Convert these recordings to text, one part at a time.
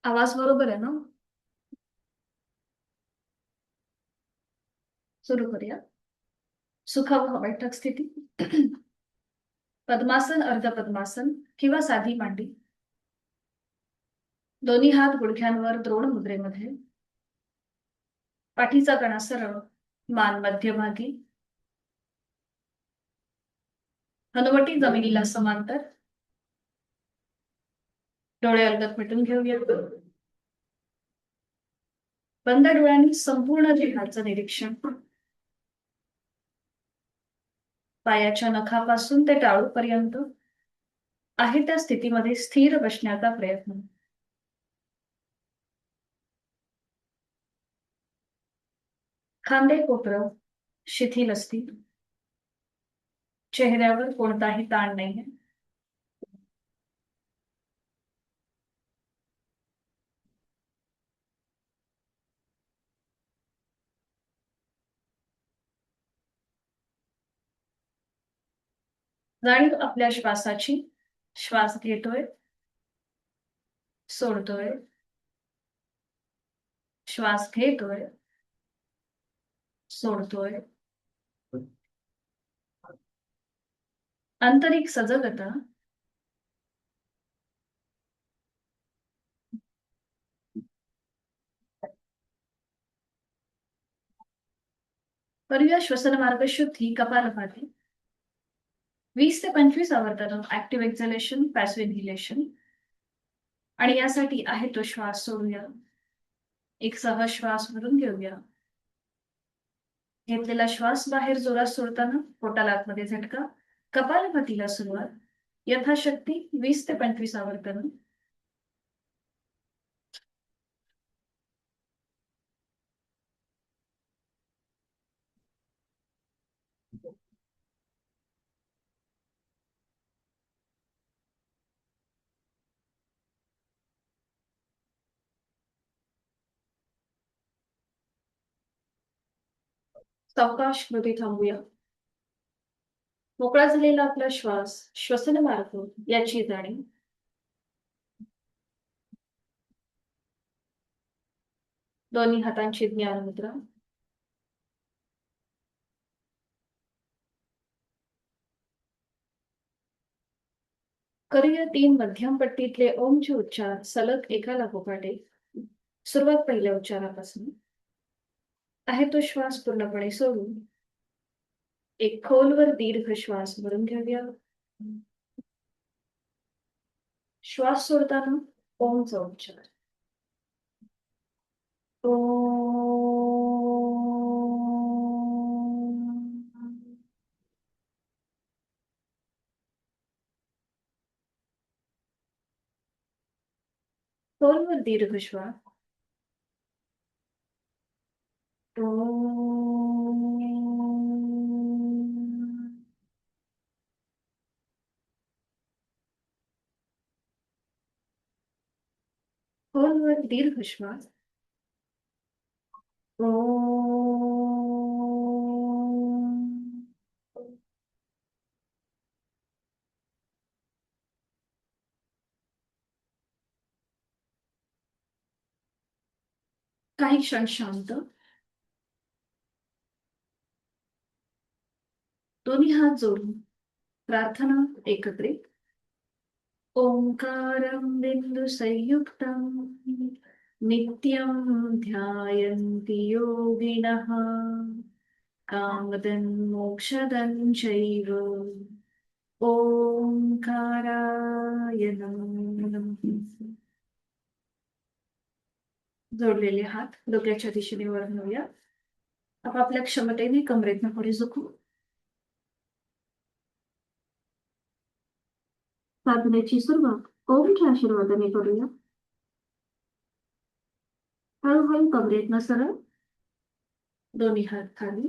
आवाज बरोबर आहे ना? सुरू करूया. सुखावह बैठक स्थिती. पद्मासन, अर्ध पद्मासन किंवा साधी मांडी. दोन्ही हात गुडघ्यांवर द्रोण मुद्रेमध्ये. पाठीचा कणा सरळ, मान मध्यभागी. हनुवटी जमिनीला समांतर. डोळे अलगद मिटून घेऊया. बंद डोळ्यांनी संपूर्ण देहाचं निरीक्षण. पायाच्या नखापासून ते टाळूपर्यंत आहे त्या स्थितीमध्ये स्थिर बसण्याचा प्रयत्न. खांदे कोपरं शिथिल असतील. चेहऱ्यावर कोणताही ताण नाहीये. जाणीव आपल्या श्वासाची. श्वास घेतोय, सोडतोय. श्वास घेतोय, सोडतोय. आंतरिक सजगता. करूया श्वसन मार्ग शुद्धी कपालभाती. 20 ते 25 आवर्तन ऍक्टिव्ह एक्झलेशन, पॅसिव्ह इन्हेलेशन. आणि यासाठी आहे तो श्वास सोडूया. एक सहज श्वास भरून घेऊया. घेतलेला श्वास बाहेर जोरात सोडताना पोटाला आतमध्ये झटका. कपालभातीला सुरुवात. यथाशक्ती 20 ते 25 आवर्तन. सावकाश मध्ये थांबूया. मोकळा झालेला आपला श्वास, श्वसन मार्ग याची जाणीव. दोन्ही हातांची ज्ञान मुद्रा. करूया 3 मध्यम पट्टीतले ओमचे उच्चार सलग एका लागोपाठ एक. सुरुवात पहिल्या उच्चारापासून. आहे तो श्वास पूर्णपणे सोडून एक खोलवर दीर्घ श्वास भरून घेऊया. श्वास सोडताना ओमचा उच्चार. ओ. खोलवर दीर्घ श्वास. ओ. खोलवर दीर्घ श्वास. ओ. काही क्षण शांत. दोन्ही हात जोडून प्रार्थना एकत्रित. ओंकारं बिंदु संयुक्तं नित्यं ध्यायन्ति योगिनः कामदं मोक्षदं चैव ओंकाराय नमः. जोडलेले हात डोक्याच्या दिशेने वर नेऊया. आपापल्या क्षमतेने कमरेतनं पुढे झुकू. साधनेची सुरुवात ओमच्या आशीर्वादाने करूया. हळूहळू कमरेतनं सरळ. दोन्ही हात खाली.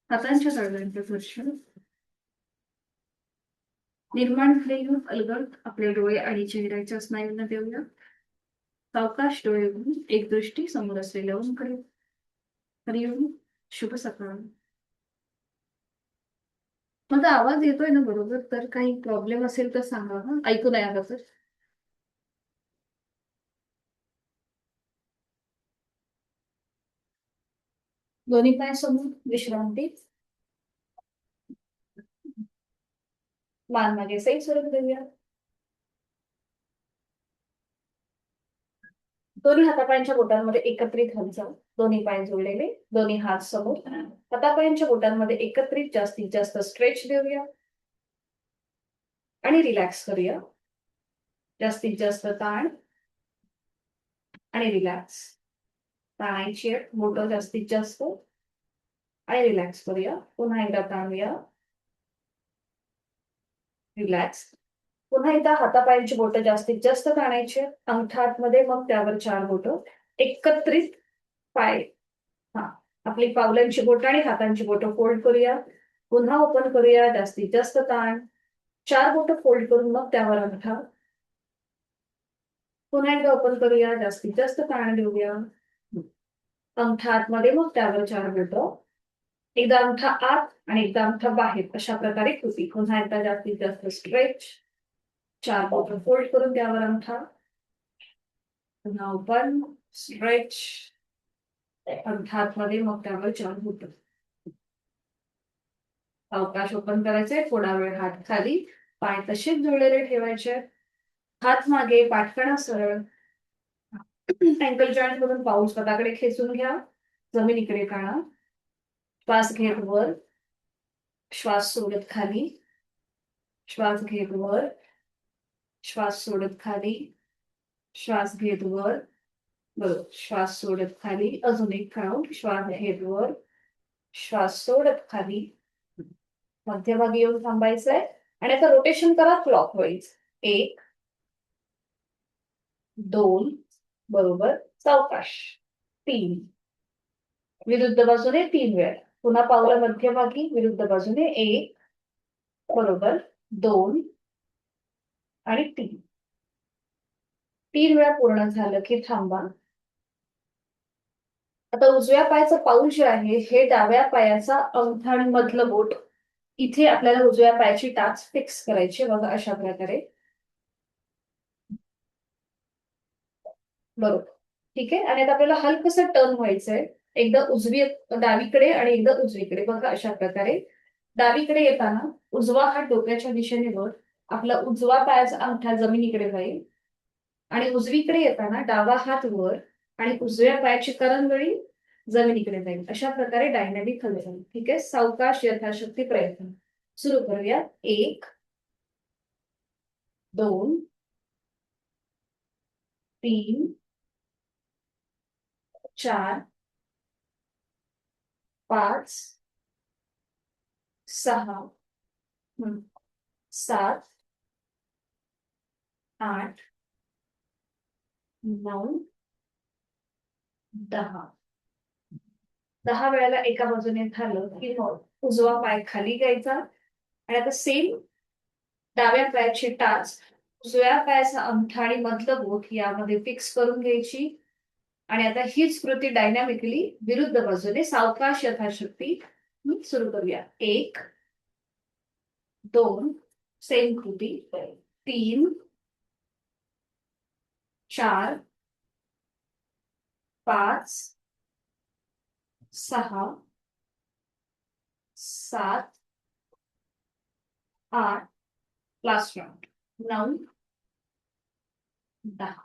हातांच्या तळव्यांचं घर्षण. निर्माण झालेली अलगद आपले डोळे आणि चेहऱ्याच्या स्नायूंना देऊया. सावकाश डोळे उघडून एक दृष्टी समोर असलेल्या ओमकडे. हरिओम. शुभ सकाळ. माझा आवाज येतोय ना बरोबर? तर काही प्रॉब्लेम असेल तर सांगा. हा ऐकू नाही आला तर. दोन्ही पाय समोर, विश्रांती. मान मागे सैल स्वरूप देऊया. दोन्ही हातापायांच्या बोटांमध्ये एकत्रित हालचाल. दोन्ही पाय जोडलेले, दोन्ही हात समोर. हातापायांच्या बोटांमध्ये एकत्रित जास्तीत जास्त स्ट्रेच देऊया आणि रिलॅक्स करूया. जास्तीत जास्त ताण आणि रिलॅक्स. ताणायची बोट जास्तीत जास्त आणि रिलॅक्स करूया. पुन्हा एकदा ताणूया, रिलॅक्स. पुन्हा एकदा हातापायांची बोटं जास्तीत जास्त ताणायची. अंगठा आतमध्ये, मग त्यावर 4 बोटं एकत्रित. पाय, हा, आपली पावलांची बोटं आणि हातांची बोटं फोल्ड करूया. पुन्हा ओपन करूया, जास्तीत जास्त ताण. 4 बोटं फोल्ड करून मग त्यावर अंगठा. पुन्हा एकदा ओपन करूया, जास्तीत जास्त ताण देऊया. अंगठा आतमध्ये, मग त्यावर 4 बोटं. एकदा अंगठा आत आणि एकदा अंगठा बाहेर, अशा प्रकारे कृती. पुन्हा एकदा जास्तीत जास्त स्ट्रेच. 4 बोटं फोल्ड करून त्यावर अंगठा. पुन्हा ओपन, स्ट्रेच. अंगठा आतमध्ये, मग त्यावर 4 बोटं. अवकाश ओपन करायचे. थोडा वेळ हात खाली, पाय तसेच जुळलेले ठेवायचे. हात मागे, पाठकणा सरळ. अँकल जॉईंट मधून पाऊल स्वतःकडे खेचून घ्या. जमिनीकडे काढा. श्वास घेत वर, श्वास सोडत खाली. श्वास घेत वर, श्वास सोडत खाली. श्वास घेत वर, बरोबर. श्वास सोडत खाली. अजून एक राऊंड. श्वास घेत वर, श्वास सोडत खाली. मध्यभागी येऊन थांबायचंय आणि आता रोटेशन करा क्लॉकवाईज. 1 2, बरोबर. सावकाश. 3, विरुद्ध बाजूने 3 वेळा. पुन्हा पावलं मध्यभागी, विरुद्ध बाजूने 1, बरोबर. 2 आणि 3. 3 वेळा पूर्ण झालं की थांबा. आता उजव्या पायाचं पाऊल जे आहे, हे डाव्या पायाचा अंगठा आणि मधलं बोट, इथे आपल्याला उजव्या पायाची टाच फिक्स करायची. बघा अशा प्रकारे, बरोबर. ठीक आहे. आणि आता आपल्याला हलकसं टर्न व्हायचंय. एकदा डावीकडे आणि एकदा उजवीकडे. बघा अशा प्रकारे. डावीकडे येताना उजवा हात डोक्याच्या दिशेने वर, आपला उजवा पायाचा अंगठा जमिनीकडे जाईल. आणि उजवीकडे येताना डावा हात वर आणि उजव्या पायाची करंगळी जमिनीकडे जाईल. अशा प्रकारे डायनॅमिक हालचाल. ठीक आहे. सावकाश, यथाशक्ती प्रयत्न. सुरू करूया. 1 2 3 4 5 6 7 8 9 10. 10 वेळेला एका बाजूने झालं की मग उजवा पाय खाली घ्यायचा आणि आता सेम डाव्या पायाची टाच उजव्या पायाचा अंगठा आणि मधलं बोट यामध्ये फिक्स करून घ्यायची. आणि आता हीच कृती डायनॅमिकली विरुद्ध बाजूने सावकाश यथाशक्ती सुरू करूया. 1 2, सेम कृती. 3 4 5 6 7 8, लास्ट राउंड. 9 10.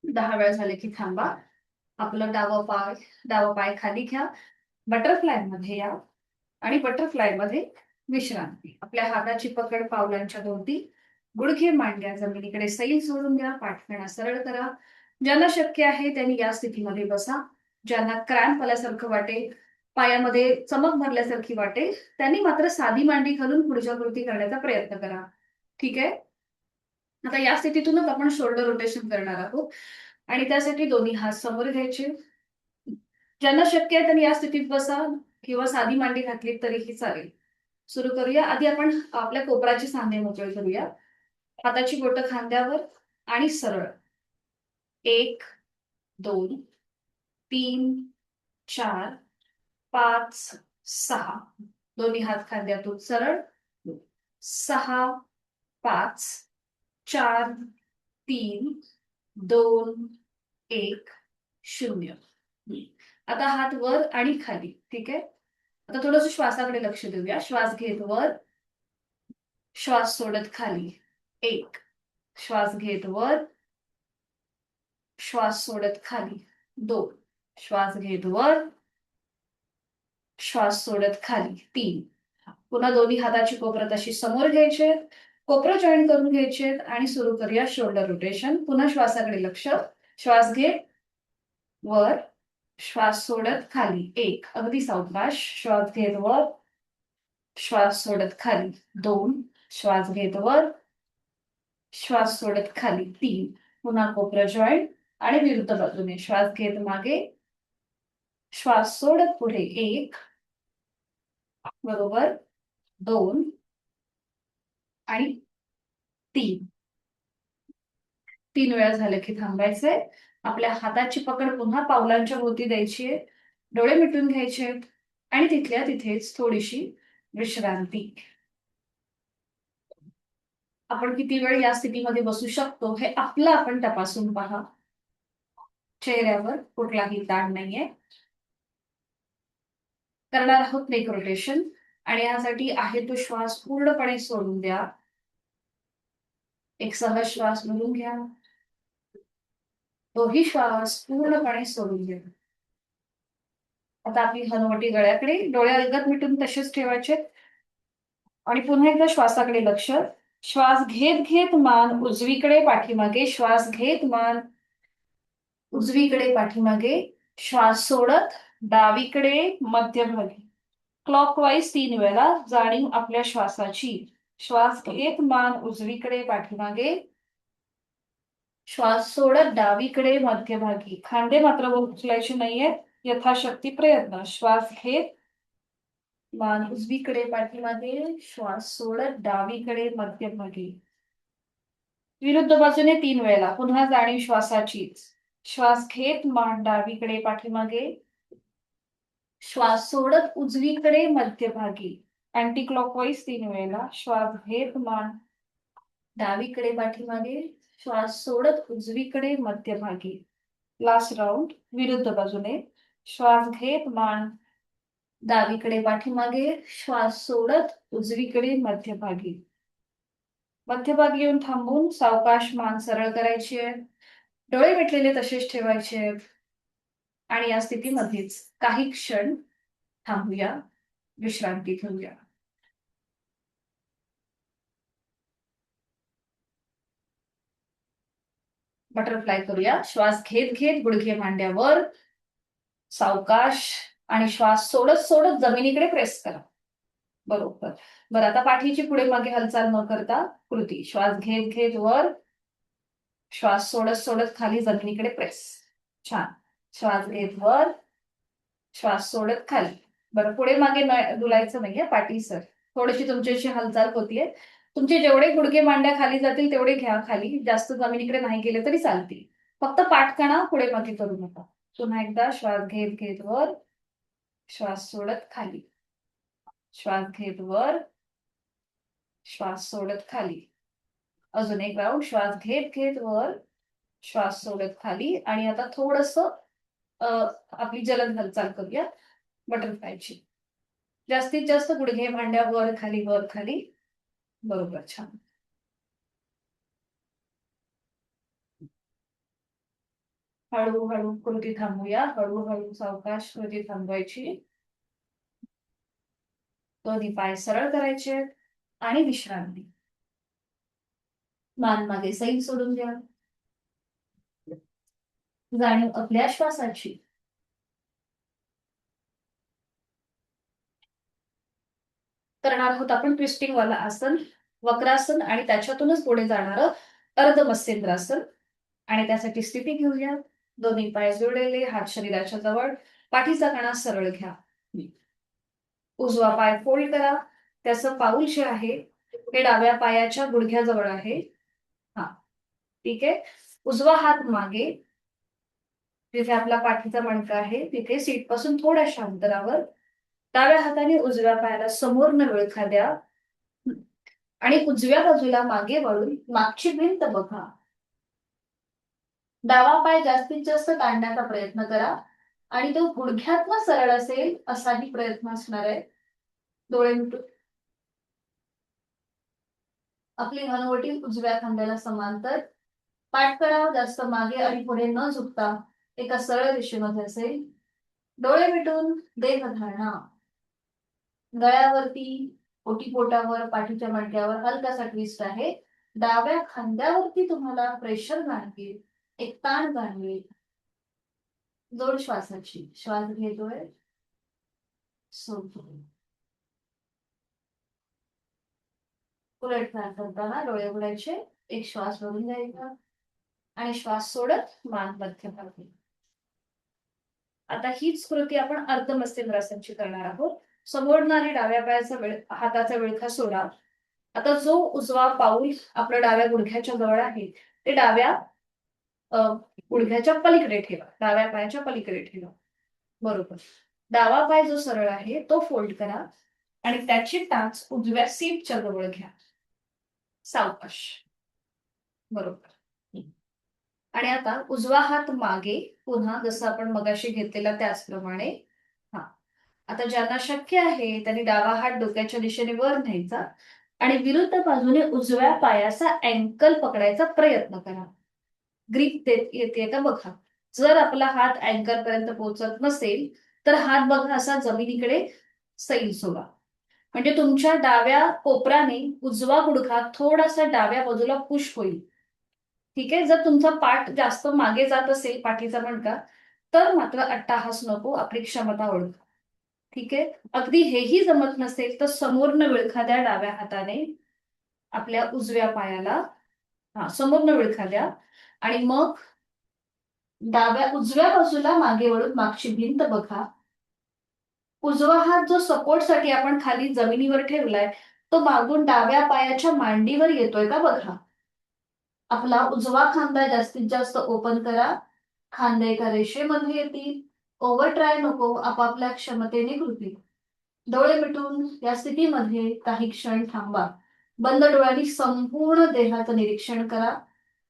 10 वेळा झाले की थांबा. आपलं डावा पाय खाली घ्या. बटरफ्लाय मध्ये या आणि बटरफ्लाय मध्ये विश्रांती. आपल्या हाताची पकड पावलांच्या भोवती. गुडघे मांड्या जमिनीकडे सैल सोडून द्या. पाठकणा सरळ करा. ज्यांना शक्य आहे त्यांनी या स्थितीमध्ये बसा. ज्यांना क्रॅम्प आल्यासारखं वाटेल, पायामध्ये चमक भरल्यासारखी वाटेल, त्यांनी मात्र साधी मांडी घालून पुढच्या कृती करण्याचा प्रयत्न करा. ठीक आहे. आता या स्थितीतूनच आपण शोल्डर रोटेशन करणार आहोत आणि त्यासाठी दोन्ही हात समोर घ्यायचे. ज्यांना शक्य आहे त्यांनी या स्थितीत बसा किंवा साधी मांडी घातली तरीही चालेल. सुरू करूया. आधी आपण आपल्या कोपराची सांधे मोकळे करूया. हाताची बोटं खांद्यावर आणि सरळ. 1 2 3 4 5 6. दोन्ही हात खांद्यातून सरळ. 6 5 4 3 2 1 0. आता हात वर आणि खाली. ठीक आहे. आता थोडंसं श्वासाकडे लक्ष देऊया. श्वास घेत वर, श्वास सोडत खाली. 1. श्वास घेत वर, श्वास सोडत खाली. 2. श्वास घेत वर, श्वास सोडत खाली. 3. पुन्हा दोन्ही हाताची कोपरं तशी समोर घ्यायचे, कोपरं जॉईन करून घ्यायचे आणि सुरू करूया शोल्डर रोटेशन. पुन्हा श्वासाकडे लक्ष. श्वास घे वर, श्वास सोडत खाली. 1. अगदी सावकाश. श्वास घेत वर, श्वास सोडत खाली. 2. श्वास घेत वर, श्वास सोडत खाली. 3. पुन्हा कोपरं जॉईंट आणि विरुद्ध बाजूने. श्वास घेत मागे, श्वास सोडत पुढे. 1 बरोबर, 2 आणि 3. 3 वेळा झालं की थांबायचंय. आपल्या हाताची पकड पुन्हा पावलांच्या भोवती द्यायची आहे. डोळे मिटून घ्यायचे आणि तिथल्या तिथेच थोडीशी विश्रांती. आपण किती वेळ या स्थितीमध्ये बसू शकतो हे आपलं आपण तपासून पहा. चेहऱ्यावर कुठलाही ताण नाहीये. करणार आहोत नेक रोटेशन आणि यासाठी आहे तो श्वास पूर्णपणे सोडून द्या. एक सहज श्वास भरून घ्या. तोही श्वास पूर्णपणे सोडून द्या. आता आपली हनुवटी गळ्याकडे, डोळे अलगद मिटून तसेच ठेवायचे आणि पुन्हा एकदा श्वासाकडे लक्ष. श्वास घेत घेत मान उजवीकडे पाठीमागे. श्वास घेत मान उजवीकडे पाठीमागे. श्वास सोडत डावीकडे मध्यभागी. क्लॉकवाईज 3 वेळा जाणीव आपल्या श्वासाची. श्वास घेत मान उजवीकडे पाठीमागे. श्वास सोडत डावीकडे मध्यभागी. खांदे मात्र उचलायचे नाहीये. यथाशक्ती प्रयत्न. श्वास घेत मान उजवीकडे पाठीमागे. श्वास सोडत डावीकडे मध्यभागी. विरुद्ध बाजूने 3 वेळेला. पुन्हा जाणीव श्वासाचीच. श्वास घेत मान डावीकडे पाठीमागे. श्वास सोडत उजवीकडे मध्यभागी. अँटी क्लॉकवाईज 3 वेळेला. श्वास घेत मान डावीकडे पाठीमागे. श्वास सोडत उजवीकडे मध्यभागी. लास्ट राऊंड विरुद्ध बाजूने. श्वास घेत मान डावीकडे पाठीमागे. श्वास सोडत उजवीकडे मध्यभागी. मध्यभागी येऊन थांबून सावकाश मान सरळ करायची आहे. डोळे मिटलेले तसेच ठेवायचे आहेत आणि या स्थितीमध्येच काही क्षण थांबूया, विश्रांती घेऊया. बटरफ्लाय करूया. श्वास घेत घेत गुडघे मांड्यावर, सावकाश आणि श्वास सोडत सोडत जमिनीकडे प्रेस करा. बरोबर. बरं, आता पाठीची पुढे मागे हालचाल न करता कृती. श्वास घेत घेत वर, श्वास सोडत सोडत खाली जमिनीकडे प्रेस. छान. श्वास घेत वर, श्वास सोडत खाली. बरं, पुढे मागे डुलायचं नाहीये, पाठीसर. थोडीशी तुमची हालचाल होतीये. तुमचे जेवढे गुडघे मांड्या खाली जातील तेवढे घ्या खाली. जास्त जमिनीकडे नाही गेले तरी चालतील. फक्त पाठकणा पुढे मागे करू नका. पुन्हा एकदा श्वास घेत घेत वर, श्वास सोडत खाली. श्वास घेत वर, श्वास सोडत खाली. अजून एक राऊंड. श्वास घेत घेत वर, श्वास सोडत खाली. आणि आता थोडंसं आपली जलद हालचाल करूया बटरफ्लायची. जास्तीत जास्त गुडघे मांड्या वर खाली. बरोबर, छान. हळूहळू कृती थांबूया. हळूहळू सावकाश कृती थांबवायची. दोन्ही पाय सरळ करायचे आणि विश्रांती. मान मागे सैल सोडून द्या. जाणीव आपल्या श्वासाची. करणार आहोत आपण ट्विस्टिंग वाला आसन, वक्रासन आणि त्याच्यातूनच पुढे जाणारं अर्धमत्स्येंद्रासन. आणि त्यासाठी स्थिती घेऊया. दोन्ही पाय जोडलेले, हात शरीराच्या जवळ, पाठीचा कणा सरळ घ्या. उजवा पाय फोल्ड करा. त्याचं पाऊल जे आहे ते डाव्या पायाच्या गुडघ्याजवळ आहे. हा, ठीक आहे. उजवा हात मागे, जिथे आपला पाठीचा मणका आहे तिथे सीट पासून थोड्याशा अंतरावर. डाव्या हाताने उजव्या पायाला समोर न विळखा द्या आणि उजव्या बाजूला मागे वळून मागची भिंत बघा. डावा पाय जास्तीत जास्त काढण्याचा प्रयत्न करा आणि तो गुडघ्यातनं सरळ असेल असाही प्रयत्न असणार आहे. डोळे मिटून आपली हनुवटी उजव्या खांद्याला समांतर, पाठ करा जास्त मागे आणि पुढे न झुकता एका सरळ दिशेमध्ये असेल. डोळे मिटून देहधारणा. गळ्यावरती, ओटीपोटावर, पाठीच्या मणक्यावर हलकासा ट्विस्ट आहे. डाव्या खांद्यावरती तुम्हाला प्रेशर जाणवेल, एक ताण जाणवेल. जोड श्वासाची. श्वास घेतोय, सोडतोय. उलट करताना डोळे उघडायचे, एक श्वास भरून घ्यायचा आणि श्वास सोडत मान मध्य करते. आता हीच कृती आपण अर्धमस्तिष्कासनची करणार आहोत. समोरणारे डाव्या पायाचा हाताचा विळखा सोडा. आता जो उजवा पाऊल आपल्या डाव्या गुडघ्याच्या जवळ आहे ते डाव्या गुडघ्याच्या पलीकडे ठेवा, डाव्या पायाच्या पलीकडे ठेवा. बरोबर. डावा पाय जो सरळ आहे तो फोल्ड करा आणि त्याची टाच उजव्या सीटच्या जवळ घ्या. सावकाश. बरोबर. आणि आता उजवा हात मागे, पुन्हा जसं आपण मगाशी घेतलेला त्याचप्रमाणे. हा. आता ज्यांना शक्य आहे त्यांनी डावा हात डोक्याच्या दिशेने वर न्यायचा आणि विरुद्ध बाजूने उजव्या पायाचा अँकल पकडायचा प्रयत्न करा. ग्रीप येते का बघा. जर आपला हात अँकल पर्यंत पोहोचत नसेल तर हात बघा असा जमिनीकडे सैल सोडा. म्हणजे तुमच्या डाव्या कोपराने उजवा गुडघा थोडासा डाव्या बाजूला पुश होईल. ठीक आहे. जर तुमचा पाठ जास्त मागे जात असेल, पाठीचा मणका, तर मात्र अट्टाहास नको, आपली क्षमता ओळखा. ठीक आहे. अगदी हेही जमत नसेल तर समोरनं विळखा द्या डाव्या हाताने आपल्या उजव्या पायाला. समोरनं विळखा द्या आणि मग उजव्या बाजूला मागे वळून मागची भिंत बघा. उजवा हात जो सपोर्टसाठी आपण खाली जमिनीवर ठेवलाय तो मागून डाव्या पायाच्या मांडीवर येतोय का बघा. आपला उजवा खांदा जास्तीत जास्त ओपन करा. खांदे एका रेषेमध्ये येतील. ओव्हर ट्राय नको, आपापल्या क्षमतेने कृती. डोळे मिटून या स्थितीमध्ये काही क्षण थांबा. बंद डोळ्यांनी संपूर्ण देहाचं निरीक्षण करा.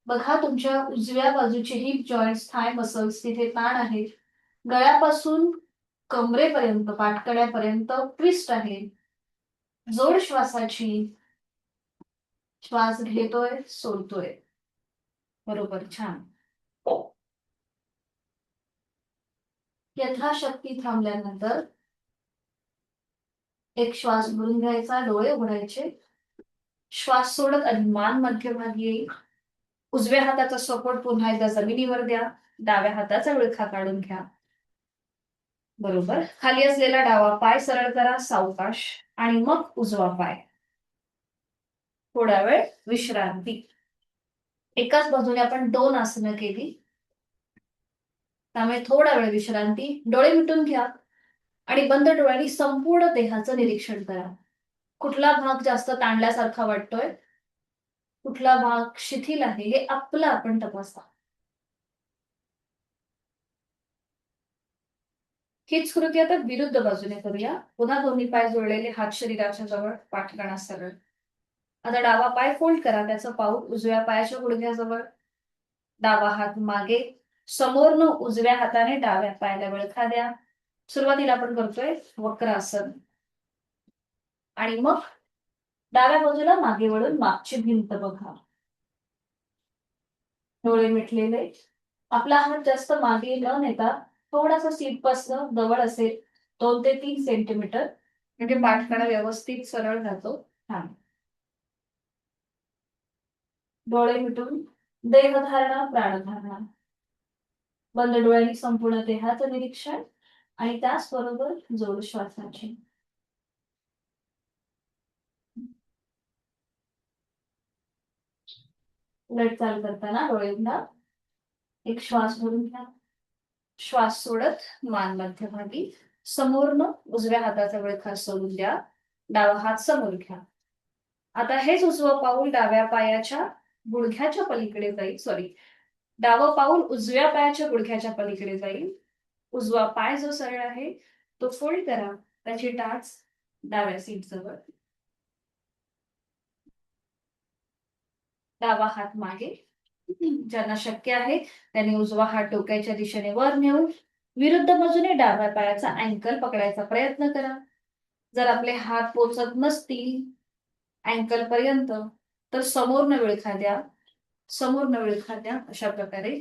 बघा तुमच्या उजव्या बाजूचे हिप जॉईंट्स, थाय मसल्स तिथे ताण आहे. गळ्यापासून कमरेपर्यंत, पाठकड्यापर्यंत ट्विस्ट आहे. जोड श्वासाची. श्वास घेतोय, सोडतोय. बरोबर. छान. यथाशक्ती थांबल्यानंतर एक श्वास भरून घ्यायचा, डोळे उघडायचे. श्वास सोडत आणि मान मध्यभागी येईल. उजव्या हाताचा सपोर्ट पुन्हा एकदा जमिनीवर द्या. डाव्या हाताचा विळखा काढून घ्या. बरोबर. खाली असलेला डावा पाय सरळ करा, सावकाश. आणि मग उजवा पाय. थोडा वेळ विश्रांती. एकाच बाजूने आपण 2 आसनं केली, त्यामुळे थोडा वेळ विश्रांती. डोळे मिटून घ्या आणि बंद डोळ्यांनी संपूर्ण देहाचं निरीक्षण करा. कुठला भाग जास्त ताणल्यासारखा वाटतोय, कुठला भाग शिथिल आहे, हे आपलं आपण तपासा. हीच कृती आता विरुद्ध बाजूने करूया. पुन्हा दोन्ही पाय जोडलेले, हात शरीराच्या जवळ, पाठकणा सरळ. आता डावा पाय फोल्ड करा, त्याचं पाऊल उजव्या पायाच्या गुडघ्याजवळ. डावा हात मागे, समोरनं उजव्या हाताने डाव्या पायाला वळखा द्या. सुरुवातीला आपण करतोय वक्रासन. आणि मग डाव्या बाजूला मागे वळून मागची भिंत बघा. डोळे मिटलेले. आपला हात जास्त मागे न नेता थोडासा सीटपासून जवळ असेल, 2 ते 3 सेंटीमीटर, म्हणजे पाठकणा व्यवस्थित सरळ राहतो. छान. डोळे मिटून देहधारणा, प्राणधारणा. बंद डोळ्यांनी संपूर्ण देहाचं निरीक्षण आणि त्याचबरोबर जोड श्वासाची. उलट चाल करताना डोळे उघडा. एक श्वास भरून घ्या. श्वास सोडत मान मध्यभागी. समोरनं उजव्या हाताचा विळखा सोडून द्या. डावा हात समोर घ्या. आता हेच उजवं पाऊल डाव्या पायाच्या गुडघ्याच्या पलीकडे जाईल. सॉरी, डावं पाऊल उजव्या पायाच्या गुडघ्याच्या पलीकडे जाईल. उजवा पाय जो सरळ आहे तो फोल्ड करा, त्याची टाच डाव्या सीट जवळ. डावा हात मागे. ज्यांना शक्य आहे त्यांनी उजवा हात डोक्याच्या दिशेने वर नेऊन विरुद्ध बाजूने डाव्या पायाचा अँकल पकडायचा प्रयत्न करा. जर आपले हात पोचत नसतील अँकल पर्यंत तर समोरनं विळखा द्या, समोरनं विळखा द्या अशा प्रकारे.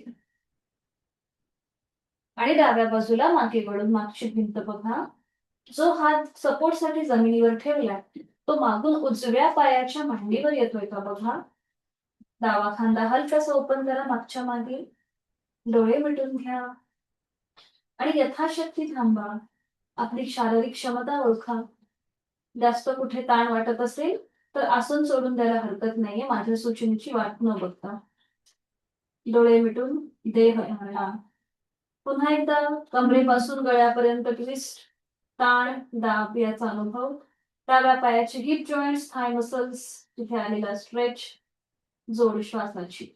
आणि डाव्या बाजूला मागे वळून मागची भिंत बघा. जो हात सपोर्टसाठी जमिनीवर ठेवलाय तो मागून उजव्या पायाच्या मांडीवर येतोय का बघा. डावा खांदा हलकासा ओपन करा मागच्या मागे. डोळे मिटून घ्या आणि यथाशक्ती थांबा. आपली शारीरिक क्षमता ओळखा. जास्त कुठे ताण वाटत असेल तर आसन सोडून द्यायला हरकत नाहीये माझ्या सूचनेची वाट न बघता. डोळे मिटून देह हलवा. पुन्हा एकदा कमरेपासून गळ्यापर्यंत ट्विस्ट, ताण, दाब याचा अनुभव. डाव्या पायाचे हिप जॉईंट्स, थाय मसल्स तिथे आलेला स्ट्रेच. जोड श्वासाची.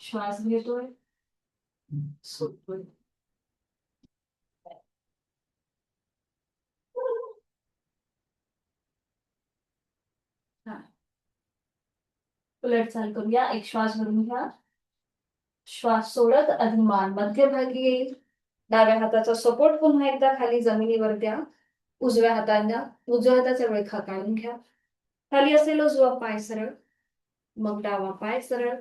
श्वास घेतोय, सोडतोय. उलट चाल करूया. एक श्वास भरून घ्या. श्वास सोडत अधिमान मध्यभागी येईल. डाव्या हाताचा सपोर्ट पुन्हा एकदा खाली जमिनीवर द्या. उजव्या हाताचा विळखा काढून घ्या. खाली असेल उजवा पाय सरळ, मग डावा पाय सरळ.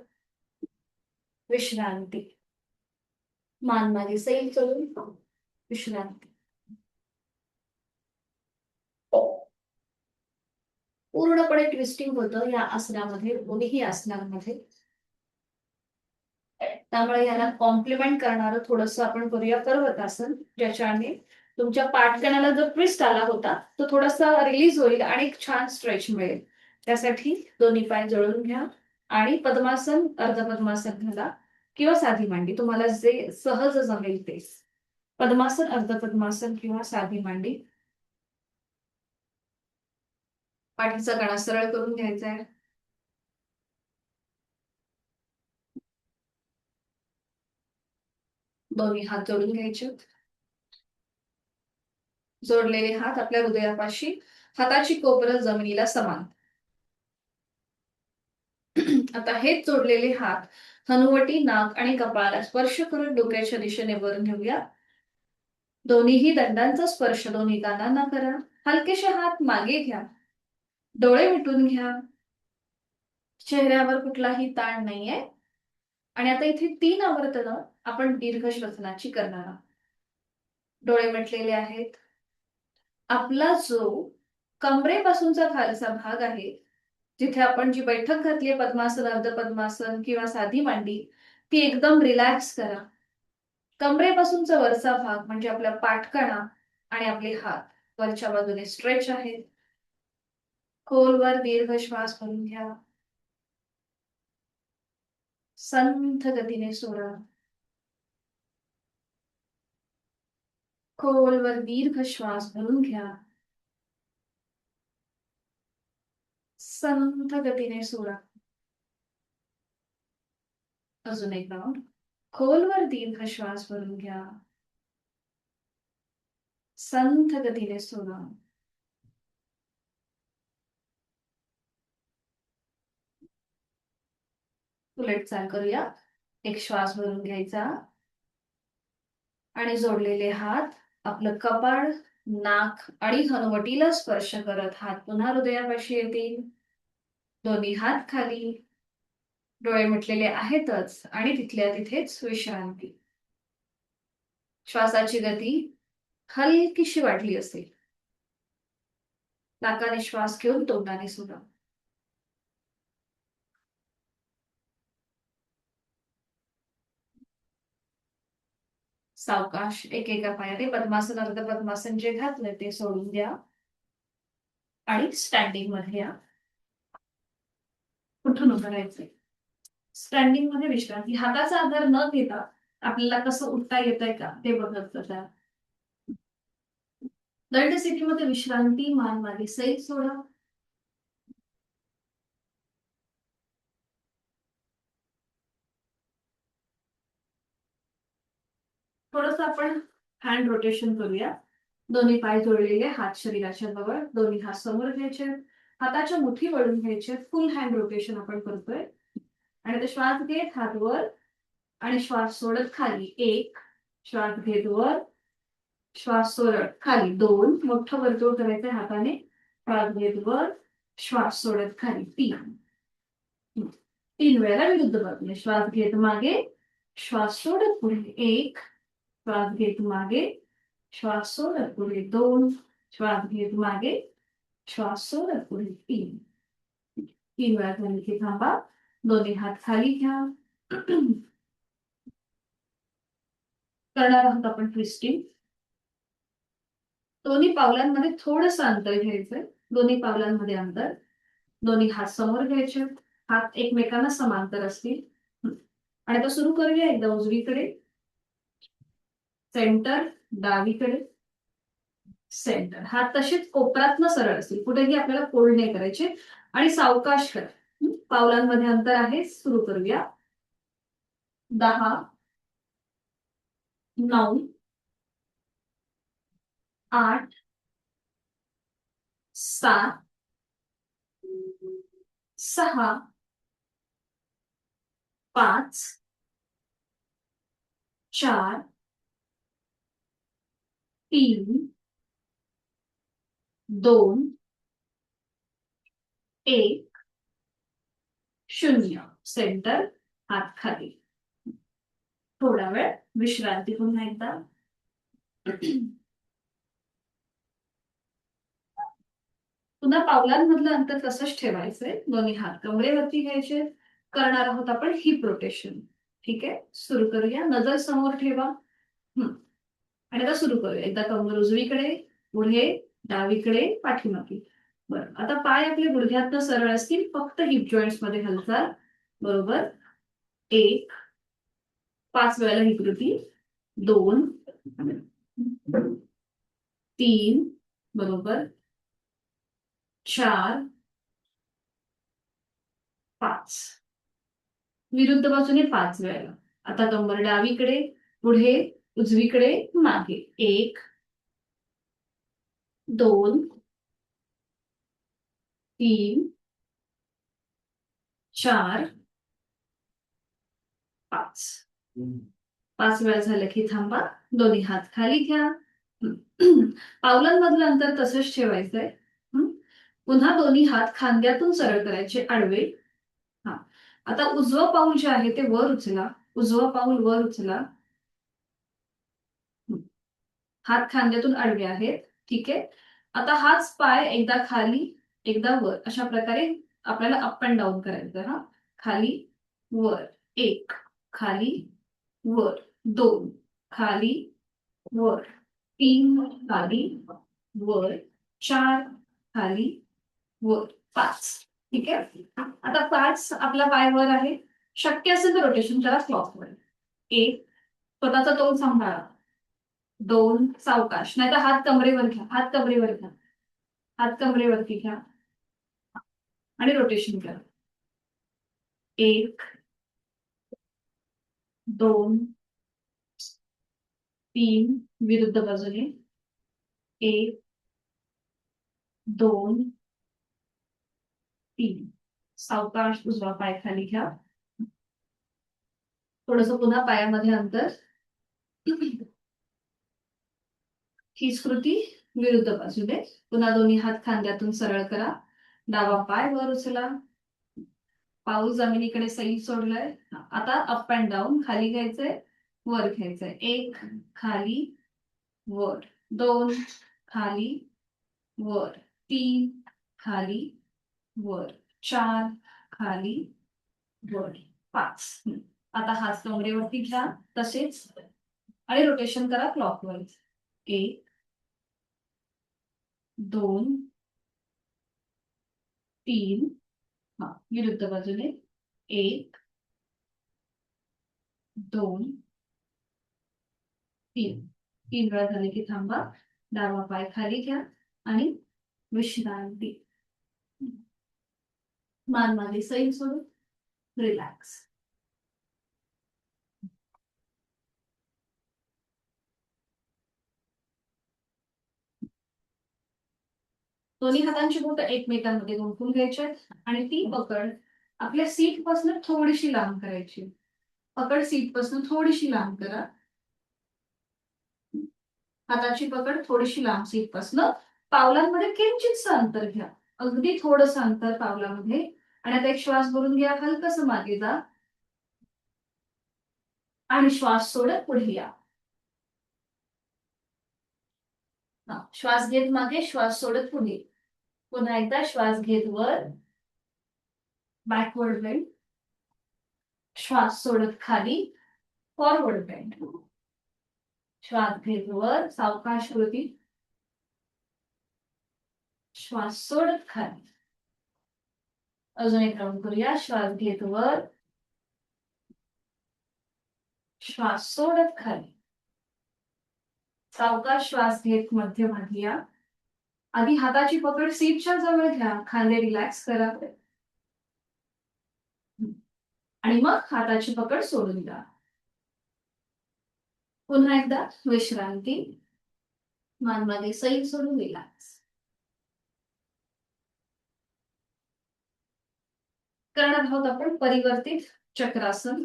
विश्रांती. मान मागे सैल करून विश्रांती. पूर्णपणे ट्विस्टिंग होतं या आसनामध्ये, दोन्ही आसनांमध्ये. त्यामुळे याला कॉम्प्लिमेंट करणारं थोडंसं आपण करूया पर्वतासन, ज्याच्याने तुमच्या पाठकणाला जो ट्विस्ट आला होता तो थोडासा रिलीज होईल आणि एक छान स्ट्रेच मिळेल. त्यासाठी दोन्ही पाय जोडून घ्या आणि पद्मासन, अर्ध पद्मासन घाला किंवा साधी मांडी, तुम्हाला जे सहज जमेल ते. पद्मासन, अर्ध पद्मासन किंवा साधी मांडी. पाठीचा कणा सरळ करून घ्यायचा आहे. दोन्ही हात जोडून घ्यायचे. जोडलेले हात आपल्या हृदयापाशी, हाताची कोपरं जमिनीला समान. आता हेच जोडलेले हात हनुवटी, नाक आणि कपाळाला स्पर्श करत डोक्याच्या दिशेने वर नेऊया. दोन्हीही दंडांचा स्पर्श दोन्ही कानांना करा. हलकेसे हात मागे घ्या. डोळे मिटून घ्या. चेहऱ्यावर कुठलाही ताण नाहीये. आणि आता इथे 3 आवर्तनं आपण दीर्घ श्वसनाची करणार आहोत. डोळे मिटलेले आहेत. आपला जो कमरेपासूनचा खालचा भाग आहे, जिथे आपण जी बैठक घातली पद्मासन, अर्ध पद्मासन किंवा साधी मांडी, ती एकदम रिलॅक्स करा. कमरेपासूनचा वरचा भाग म्हणजे आपला पाठकणा आणि आपले हात वरच्या बाजूने स्ट्रेच आहेत. खोलवर दीर्घ श्वास भरून घ्या. संथ गतीने सोडा. खोलवर दीर्घ श्वास भरून घ्या. संथ गतीने सोडा. अजून एक राऊंड. खोलवर दीर्घ श्वास भरून घ्या. संथ गतीने सोडा. उलट चाल करूया. एक श्वास भरून घ्यायचा आणि जोडलेले हात आपलं कपाळ, नाक आणि हनुवटीला स्पर्श करत हात पुन्हा हृदयापाशी येतील. दोन्ही हात खाली. डोळे मिटलेले आहेतच आणि तिथल्या तिथेच विश्रांती. श्वासाची गती हलकीशी वाढली असेल. नाकाने श्वास घेऊन तोंडाने सोडा. सावकाश एकेका पायाने पद्मासन, अर्ध पद्मासन जे घातलंय ते सोडून द्या आणि स्टँडिंग मध्ये या. कुठून उभं राहायचंय. स्टँडिंग मध्ये विश्रांती. हाताचा आधार न घेता आपल्याला कसं उठता येतंय का ते बघत बसा. दंड स्थितीमध्ये विश्रांती. मान मागे सैल सोडा. थोडस आपण हँड रोटेशन करूया. दोन्ही पाय जोडलेले, हात शरीराच्या जवळ, दोन्ही हात समोर घ्यायचे, हाताच्या मुठी वळून घ्यायचे. फुल हँड रोटेशन आपण करतोय. आणि ते श्वास घेत हात वर आणि श्वास सोडत खाली. 1 श्वास घेत वर, श्वास सोडत खाली, 2 मोठं वर्तुळ करायचं हाताने, श्वास घेत वर, श्वास सोडत खाली, 3 वेळेला विरुद्ध बाजूने, श्वास घेत मागे, श्वास सोडत पुढे, 1 श्वास घेत मागे, श्वास सोडत पुढे, 2 श्वास घेत मागे, श्वास सोडत पुढे, 3 वेळा झाली की थांबा, दोन्ही हात खाली घ्या. करणार आहोत आपण ट्विस्टिंग. दोन्ही पावलांमध्ये थोडंसं अंतर घ्यायचंय, दोन्ही पावलांमध्ये अंतर, दोन्ही हात समोर घ्यायचे, हात एकमेकांना समांतर असतील. आणि आता सुरू करूया एकदा उजवीकडे, सेंटर, डावीकडे, सेंटर. हात तसेच कोपरातनं सरळ असतील, कुठेही आपल्याला फोल्ड नाही करायचे आणि सावकाश करा. पावलांमध्ये अंतर आहे. सुरू करूया. 10, 9, 8, 7, 6, 5, 4, 3, 2, 1, 0. सेंटर, हात खाली. थोडा वेळ विश्रांती पुन्हा एकदा. पुन्हा पावलांमधलं अंतर तसंच ठेवायचंय, दोन्ही हात कमरेवरती घ्यायचे. करणार आहोत आपण हिप रोटेशन. ठीक आहे, सुरू करूया. नजर समोर ठेवा. आणि आता सुरू करूया. एकदा कमर उजवीकडे, पुढे, डावीकडे, पाठीमागे. बरं, आता पाय आपले गुडघ्यातनं सरळ असतील, फक्त हिप जॉईंट्स मध्ये हालचाल. बरोबर. 1 5 वेळेला ही कृती. 2 3 बरोबर. 4 5 विरुद्ध बाजूने 5 वेळेला. आता कंबर डावीकडे, पुढे, उजवीकडे, मागे. 1 2 3 4 5 5 वेळा झालं की थांबा, दोन्ही हात खाली घ्या. पावलांमधलं अंतर तसंच ठेवायचंय. पुन्हा दोन्ही हात खांद्यातून सरळ करायचे, आडवे. हा, आता उजवं पाऊल जे आहे ते वर उचला, उजवं पाऊल वर उचला. हात खांद्यातून आडवे आहेत. ठीक आहे, आता हाच पाय एकदा खाली, एकदा वर, अशा प्रकारे आपल्याला अप अँड डाऊन करायचं. हा, खाली वर, 1 खाली वर, 2 खाली वर, 3 खाली वर, 4 खाली वर, 5. ठीक आहे, आता 5 आपला पाय वर आहे. शक्य असेल तर रोटेशन करा क्लॉकवर. 1 स्वतःचा तोल सांभाळा. 2 सावकाश, नाहीतर हात कमरेवर घ्या, हात कमरेवर घ्या, हात कमरेवरती घ्या आणि रोटेशन करा. 1 2 3 विरुद्ध बाजूने. 1 2 3 सावकाश उजवा पाय खाली घ्या. थोडस पुन्हा पायामध्ये अंतर. हीच कृती विरुद्ध बाजूने. पुन्हा दोन्ही हात खांद्यातून सरळ करा. डावा पाय वर उचला, पाऊल जमिनीकडे सैल सोडलाय. आता अप अँड डाऊन, खाली घ्यायचंय, वर घ्यायचंय. 1 खाली वर, 2 खाली वर, 3 खाली वर, 4 खाली वर, 5. आता हात कमरेवरती घ्या तसेच आणि रोटेशन करा क्लॉकवाईज. 1 2 3 हा, विरुद्ध बाजूने. 1 2 3 3 वेळा झाले की थांबा, डावा पाय खाली घ्या आणि विश्रांती. मान मागे सैल सोडून रिलॅक्स. दोन्ही हातांची बोटं एकमेकांमध्ये गुंफून घ्यायचे आणि ती पकड आपल्या सीट पासून थोडीशी लांब करायची. पकड सीट पासून थोडीशी लांब करा. हाताची पकड थोडीशी लांब सीटपासून पावलांमध्ये किंचितसं अंतर घ्या. अगदी थोडंसं अंतर पावलामध्ये. आणि आता एक श्वास भरून घ्या, हलकसं मागे जा आणि श्वास सोडत पुढे या. श्वास घेत मागे, श्वास सोडत पुढे. पुन्हा एकदा श्वास घेत वर, बॅकवर्ड बेंड. श्वास सोडत खाली, फॉरवर्ड बेंड. श्वास घेत वर, सावकाश वरती. श्वास सोडत खाली. अजून एक राऊंड करूया. श्वास घेत वर, श्वास सोडत खाली. सावकाश श्वास घेत मध्यभागी या. आधी हाताची पकड सीटच्या जवळ घ्या, खांदे रिलॅक्स करा आणि मग हाताची पकड सोडून द्या. पुन्हा एकदा विश्रांती. मान मागे सैल सोडून रिलॅक्स. करणार आहोत आपण परिवर्तित चक्रासन.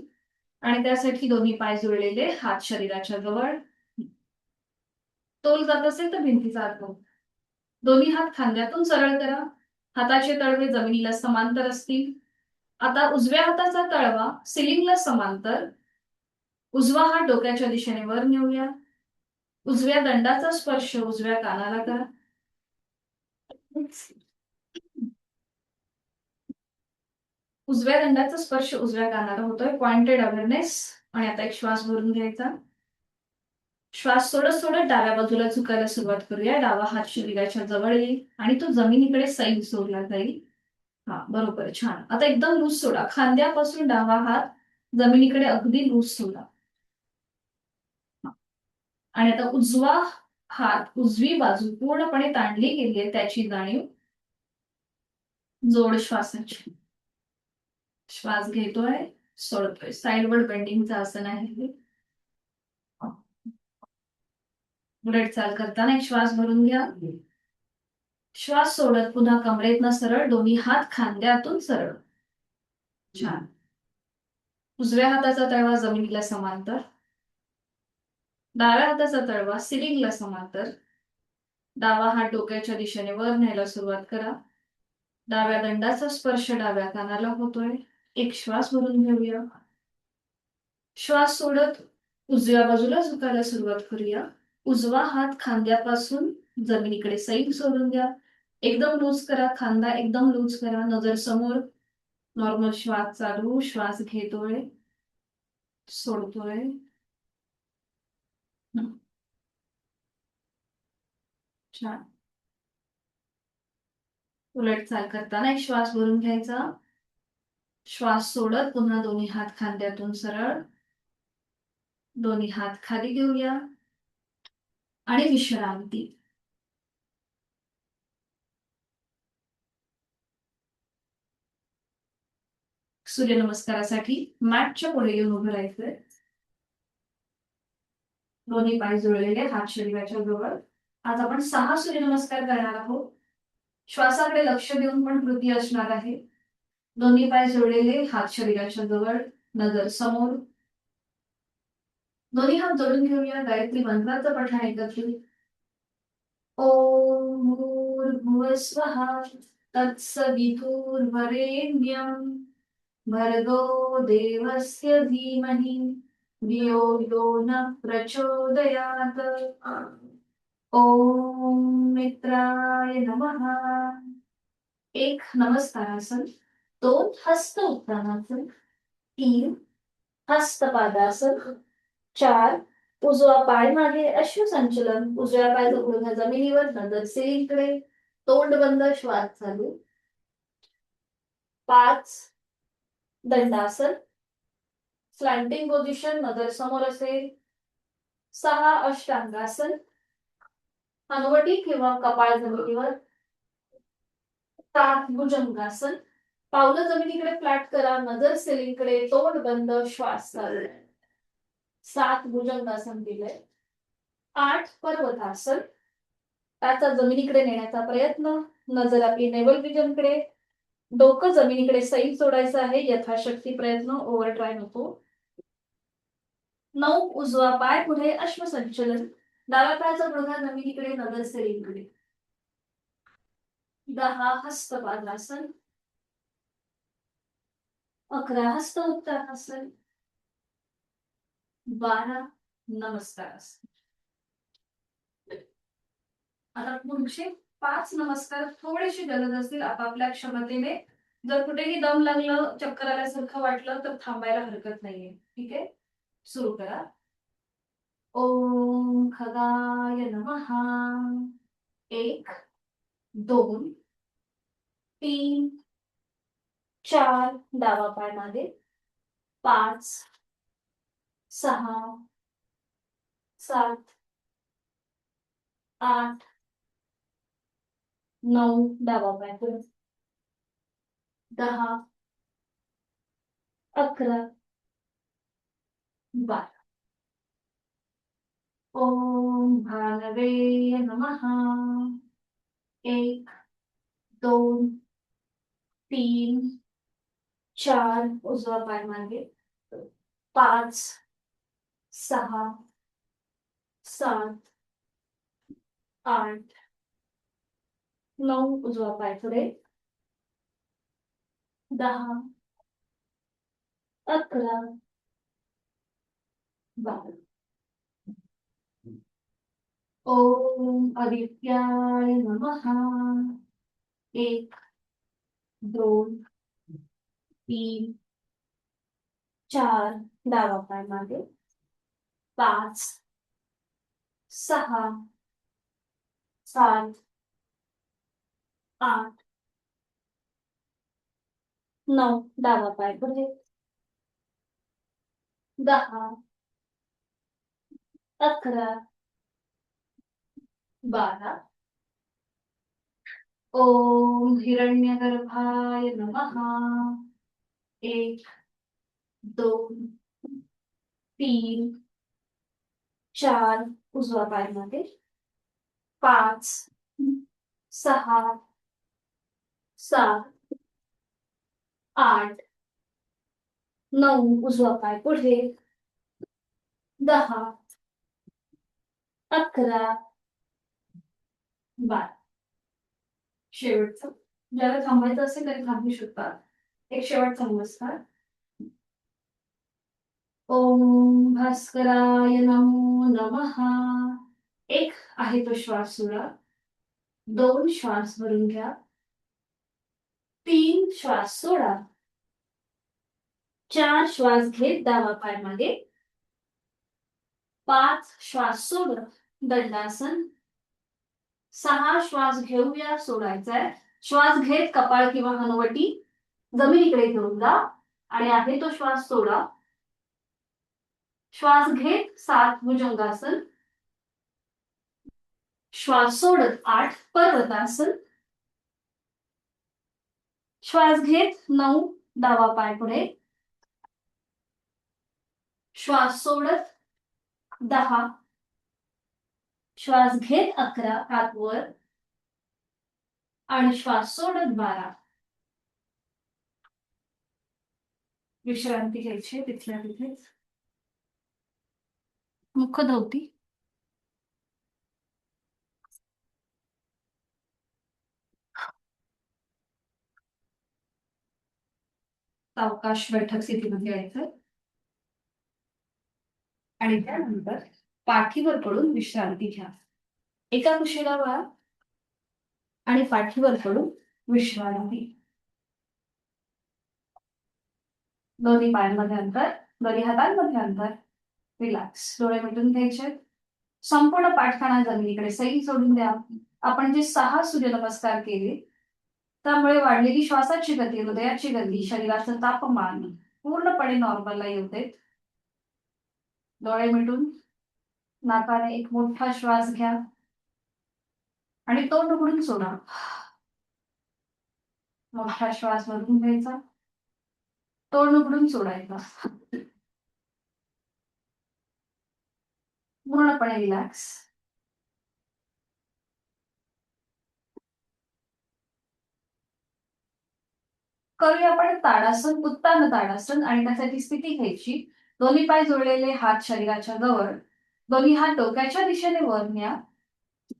आणि त्यासाठी दोन्ही पाय जुळलेले, हात शरीराच्या जवळ. तोल जात असेल तर भिंतीचा हात लावून. दोन्ही हात खांद्यातून सरळ करा. हाताचे तळवे जमिनीला समांतर असतील. आता उजव्या हाताचा तळवा सिलिंगला समांतर. उजवा हात डोक्याच्या दिशेने वर नेऊया. उजव्या दंडाचा स्पर्श उजव्या कानाला करा. उजव्या दंडाचा स्पर्श उजव्या कानाला होतोय. Pointed awareness. आणि आता एक श्वास भरून घ्यायचा. श्वास सोडत सोडत डाव्या बाजूला झुकायला सुरुवात करूया. डावा हात शरीराच्या जवळ येईल आणि तो जमिनीकडे सैल सोडला जाईल. हा, बरोबर, छान. आता एकदम लूज सोडा. खांद्यापासून डावा हात जमिनीकडे अगदी लूज सोडा. आणि आता उजवा हात, उजवी बाजू पूर्णपणे ताणली गेली आहे त्याची जाणीव. जोड श्वासाची. श्वास घेतोय, सोडतोय. साइडवर्ड बेंडिंगचं आसन आहे हे. उलट चाल करताना एक श्वास भरून घ्या. श्वास सोडत पुन्हा कमरेतनं सरळ, दोन्ही हात खांद्यातून सरळ. छान. उजव्या हाताचा तळवा जमिनीला समांतर. डाव्या हाताचा तळवा सिलिंगला समांतर. डावा हात डोक्याच्या दिशेने वर न्यायला सुरुवात करा. डाव्या दंडाचा स्पर्श डाव्या कानाला होतोय. एक श्वास भरून घेऊया. श्वास सोडत उजव्या बाजूला झुकायला सुरुवात करूया. उजवा हात खांद्यापासून जमिनीकडे सैल सोडून द्या. एकदम लूज करा. खांदा एकदम लूज करा. नजर समोर. नॉर्मल श्वास चालू. श्वास घेतोय, सोडतोय. छान. उलट चाल करताना एक श्वास भरून घ्यायचा. श्वास सोडत पुन्हा दोन्ही हात खांद्यातून सरळ. दोन्ही हात खाली घेऊया आणि विश्रांती. सूर्यनमस्कारासाठी मॅटच्या पुढे येऊन उभं राहायचंय. दोन्ही पाय जुळलेले, हात शरीराच्या जवळ. आज आपण 6 सूर्यनमस्कार करणार आहोत. श्वासाकडे लक्ष देऊन पण कृती असणार आहे. दोन्ही पाय जुळलेले, हात शरीराच्या जवळ, नजर समोर. दोन्ही हात जोडून घेऊया. गायत्री मंत्राचं पठण एकत्रित. ओम भूर्भुवस्वः तत्सवितुर्वरेण्यं भर्गो देवस्य धीमहि धियो यो नः प्रचोदयात्. ओम मित्राय नमः. एक नमस्कारासन. 2 हस्त उत्तानासन. 3 हस्तपादासन. 4 उजवा पाय मागे, अश्वसंचलन. उजव्या पायाचा गुडघा जमिनीवर, नजर सिलिंगकडे, तोंड बंद, श्वास चालू. 5 दंडासन. स्लॅन्टिंग पोझिशन, नजर समोर असेल. 6 अष्टांगासन. हनुवटी किंवा कपाळ जमिनीवर. 7 भुजंगासन. पावलं जमिनीकडे फ्लॅट करा, नजर सिलिंगकडे, तोंड बंद, श्वास चालू. 7 भुजंगासन दिलंय. 8 पर्वतासन. त्याचा जमिनीकडे नेण्याचा प्रयत्न. नजर आपली नेवल विजनकडे. डोकं जमिनीकडे सैल सोडायचं आहे. यथाशक्ती प्रयत्न, ओव्हर ट्राय नको. 9 उजवा पाय पुढे, अश्वसंचलन. डाव्या पायाचा बघा जमिनीकडे, नजर सरीकडे. 10 हस्तपादासन, 11 हस्त उत्तानासन, 12 नमस्कारासन. आता पुढचे 5 नमस्कार थोडेसे जलद असतील आपापल्या क्षमतेने. जर कुठेही दम लागलं, चक्कर आल्यासारखं वाटलं तर थांबायला हरकत नाहीये. ठीक आहे, सुरू करा. ओम खगाय नमः. 1 2 3 4 डावा पाय मागे, 5 6 7 8 9 डावा पाय पुढे, 10 11 12. ओम भानवे नमः. 1 2 3 4 उजवा पाय मागे, 5 6 7 8 9 उजवा पाय पुढे, 10 11 12. ओम आदित्याय नमः. 1 2 3 4 डावा पाय मागे, 5 6 7 8 9 डावा पाय पुढे, 10 11 12. ओम हिरण्यगर्भाय नमः. 1 2 3 4 उजवा पाय मागे, 5 6 7 8 9 उजवा पाय पुढे, 10 11 12. शेवटचं, ज्याला थांबायचं असेल तरी थांबू शकतात. एक शेवटचा नमस्कार. ओम भास्कराय नमो नमः. 1 आहे तो श्वास सोडा, 2 श्वास भरून घ्या, 3 श्वास सोडा, 4 श्वास घेत डावा पाय मागे, 5 श्वास सोडत दंडासन, 6 श्वास घेऊया, सोडायचाय. श्वास घेत कपाळ किंवा हनुवटी जमिनीकडे घेऊन जा आणि आहे तो श्वास सोडा. श्वास घेत 7 भुजंगासन, श्वास सोडत 8 पर्वतासन, श्वास घेत 9 डावा पाय पुढे, श्वास सोडत 10, श्वास घेत 11 हात वर आणि श्वास सोडत 12. विश्रांती घ्यायची तिथल्या तिथेच. मुखधोती, सावकाश बैठक स्थितीमध्ये यायचं आणि त्यानंतर पाठीवर पडून विश्रांती घ्या. एका कुशीला वळा आणि पाठीवर पडून विश्रांती. दोन्ही पायांमध्ये अंतर, दोन्ही हातांमध्ये अंतर. रिलॅक्स, डोळे मिटून घ्यायचे. संपूर्ण पाठखाना जमिनीकडे, सैल सोडून द्या. आपण जे 6 सूर्यनमस्कार केले त्यामुळे वाढलेली श्वासाची गती, हृदयाची गती, शरीराचं तापमान पूर्णपणे नॉर्मलला येऊ देत. डोळे मिटून नाकाने एक मोठा श्वास घ्या आणि तोंड उघडून सोडा. मोठा श्वास भरून घ्यायचा, तोंड उघडून सोडायचा. पूर्णपणे रिलॅक्स. करूया आपण ताडासन, उत्तान ताडासन. आणि त्यासाठी स्थिती घ्यायची. दोन्ही पाय जोडलेले, हात शरीराच्या जवळ, दोन्ही हात डोक्याच्या दिशेने वर न्या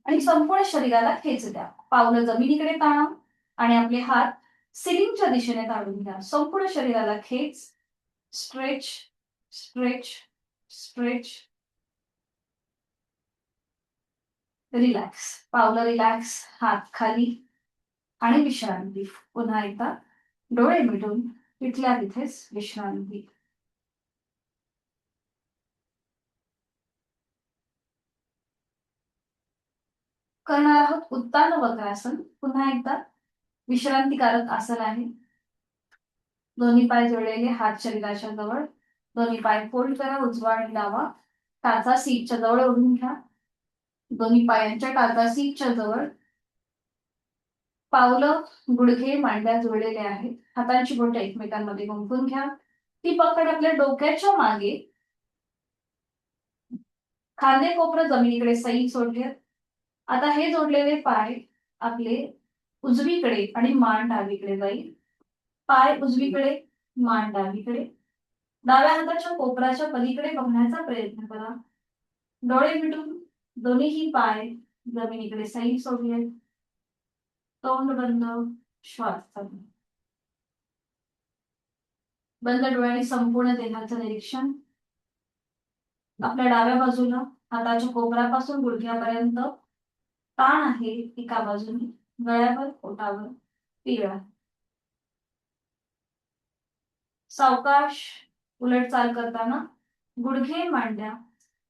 आणि संपूर्ण शरीराला खेच द्या. पावलं जमिनीकडे ताणा आणि आपले हात सिलिंगच्या दिशेने ताणून घ्या. संपूर्ण शरीराला खेच. Stretch, stretch, stretch. रिलॅक्स. पावलं रिलॅक्स, हात खाली आणि विश्रांती. पुन्हा एकदा डोळे मिटून तिथल्या तिथेच विश्रांती. करणार आहोत उत्तान वक्रासन. पुन्हा एकदा विश्रांतीकारक आसन आहे. दोन्ही पाय जोडलेले, हात शरीराच्या जवळ. दोन्ही पाय फोल्ड करा, उजवा आणि डावा. टाचा सीटच्या जवळ ओढून घ्या. दोन्ही पायांच्या टाचा सीटच्या जवळ. पावलं, गुडघे, मांड्या जोडलेले आहेत. हातांची बोटे एकमेकांमध्ये गुंफून घ्या. ती पकड आपल्या डोक्याच्या मागे. खांदे कोपरं जमिनीकडे सैल सोडले. आता हे जोडलेले पाय आपले उजवीकडे आणि मान डावीकडे जाईल. पाय उजवीकडे, मान डावीकडे. डाव्या हाताच्या कोपराच्या पलीकडे बघण्याचा प्रयत्न करा. डोळे मिटून दोन्हीही पाय जमिनीकडे सैल सोडले. तोंड बंद, श्वास चालू. बंद डोळ्यांनी संपूर्ण देहाचं निरीक्षण. आपल्या डाव्या बाजूला हाताच्या कोपरापासून गुडघ्यापर्यंत ताण आहे एका बाजूने, गळ्यावर, पोटावर, पिळा. सावकाश उलट चाल करताना गुडघे, मांड्या,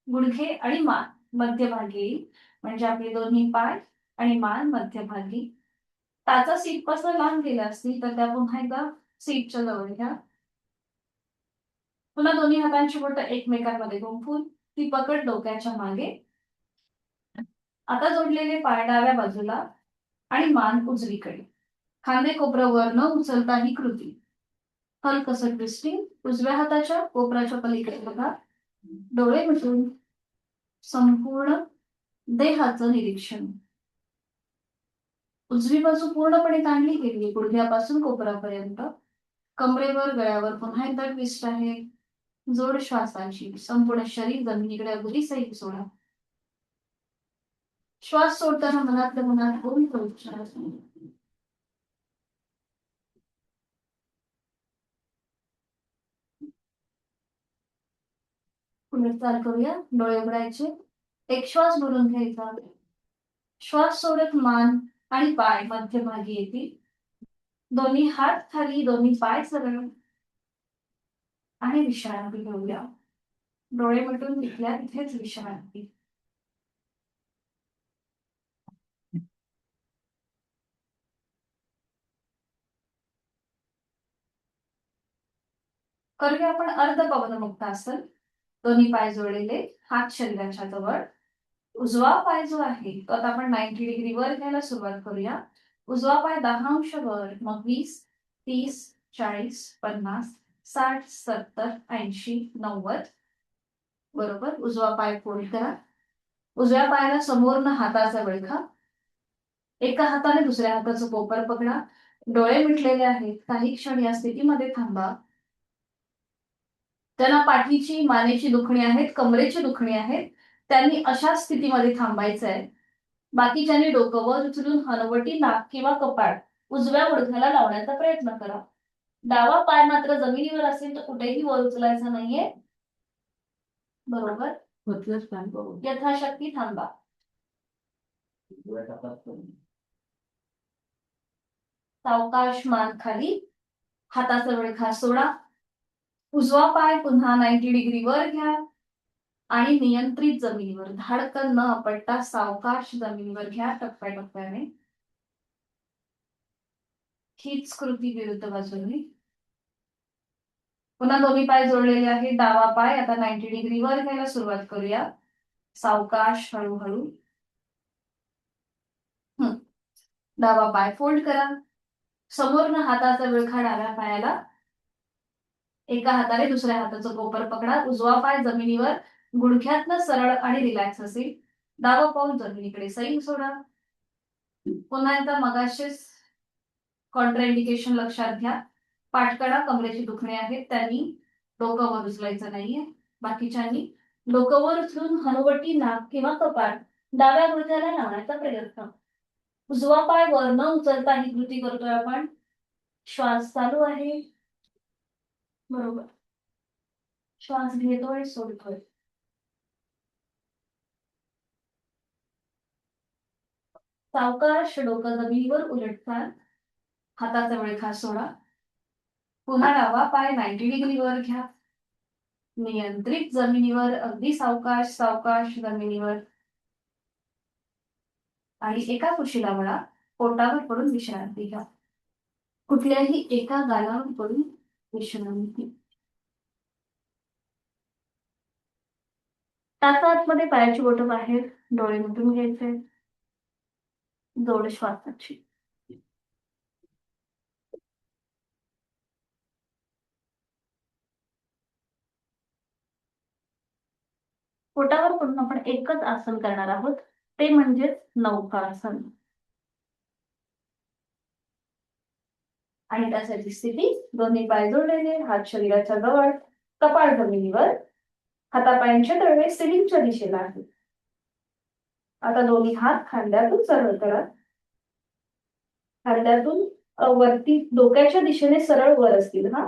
गुडघे आणि मान मध्यभागी येईल. म्हणजे आपले दोन्ही पाय आणि मान मध्यभागी. टाचा सीट पासून लांब गेला असतील तर त्या पुन्हा एकदा सीटच्या जवळ घ्या. पुन्हा दोन्ही हातांची बोटं एकमेकांमध्ये गुंफून ती पकड डोक्याच्या मागे. आता जोडलेले पाय डाव्या बाजूला आणि मान उजवीकडे. खांदे कोपरं वर न उचलता ही कृती. हलकसं ट्विस्टिंग. उजव्या हाताच्या कोपराच्या पलीकडे बघा. डोळे मिटून संपूर्ण देहाचं निरीक्षण. उजवी बाजू पूर्णपणे ताणली गेली गुडघ्यापासून कोपरापर्यंत. कमरेवर, गळ्यावर पुन्हा एकदा ट्विस्ट आहे. जोड श्वासाची. संपूर्ण शरीर जमिनीकडे अगदी सैल सोडा. श्वास सोडताना मनातल्या मनात ओम उच्चार. पुनरुच्चार करूया. डोळे उघडायचे. एक श्वास भरून घ्यायचा. श्वास सोडत मान आणि पाय मध्यभागी येतील. दोन्ही हात खाली, दोन्ही पाय सरळ आणि विश्रांती घेऊया. डोळे मिटून तिथल्या तिथेच विश्रांती. करूया आपण अर्ध पवनमुक्त आसन. दोन्ही पाय जोडलेले, हात शरीराच्या जवळ. उजवा पाय जो आहे तो आता आपण 90 डिग्री वर घ्यायला सुरुवात करूया. उजवा पाय 10 अंश वर, मग 20, 30, 40, 50, 60, 70, 80, 90. बरोबर. उजवा पाय फोल्ड करा. उजव्या पायाला समोरनं हाताचा विळखा. एका हाताने दुसऱ्या हाताचं कोपर पकडा. डोळे मिटलेले आहेत. काही क्षण या स्थितीमध्ये थांबा. ज्यांना पाठीची, मानेची दुखणी आहेत, कमरेची दुखणी आहेत, त्यांनी अशा स्थितीमध्ये थांबायचं आहे. बाकीच्यांनी डोकं वर उचलून हनवटी, नाक किंवा कपाळ उजव्या गुडघ्याला लावण्याचा प्रयत्न करा. डावा पाय मात्र जमिनीवर असेल तर कुठेही वर उचलायचा नाहीये. बरोबर. यथाशक्ती थांबा. सावकाश मान खाली, हाताचा विळखा सोडा. उजवा पाय पुन्हा 90 डिग्री वर घ्या आणि नियंत्रित जमिनीवर, धाडकन न आपटता सावकाश जमिनीवर घ्या टप्प्याटप्प्याने. हीच कृती विरुद्ध बाजूने. पुन्हा दोन्ही पाय जोडलेले आहेत. डावा पाय आता 90 डिग्री वर घ्यायला सुरुवात करूया. सावकाश, हळूहळू. डावा पाय फोल्ड करा. समोरनं हाताचा विळखा डाव्या पायाला. एका हाताने दुसऱ्या हाताचं कोपर पकडा. उजवा पाय जमिनीवर गुडघ्यातनं सरळ आणि रिलॅक्स असेल. डावा पाऊल जमिनीकडे सैल सोडा. पुन्हा एकदा मगाशीच कॉन्ट्राइंडिकेशन लक्षात घ्या. पाठकडा, कमरेची दुखणे आहेत, त्यांनी डोकं वर उचलायचं नाहीये. बाकीच्यांनी डोकं वर उचलून हनुवटी, नाक किंवा कपाळ डाव्या गुडघ्याला लावण्याचा प्रयत्न. उजवा पाय वर न उचलता ही कृती करतोय आपण. श्वास चालू आहे. बरोबर. श्वास घेतोय, सोडतोय. सावकाश डोकं जमिनीवर उलटतात. हाताचा वळखा सोडा. पुन्हा डावा पाय 90 डिग्री वर घ्या. नियंत्रित जमिनीवर, अगदी सावकाश सावकाश जमिनीवर. आणि एका कुशीला वळा. पोटावर पडून विश्रांती घ्या. कुठल्याही एका गालावर पडून विश्रांती. टाचा आतमध्ये, पायाची बोटं बाहेर, डोळे मिटून घ्यायचे. जोड श्वासाची. पोटावर पडून आपण एकच आसन करणार आहोत, ते म्हणजेच नौकासन. आणि त्यासाठी स्थिती, दोन्ही पाय जोडलेले, हात शरीराच्या जवळ, कपाळ जमिनीवर, हातापायांचे तळवे सिलिंगच्या दिशेला आहेत. आता दोन्ही हात खांद्यातून सरळ करा. खांद्यातून वरती डोक्याच्या दिशेने सरळ वर असतील. हा,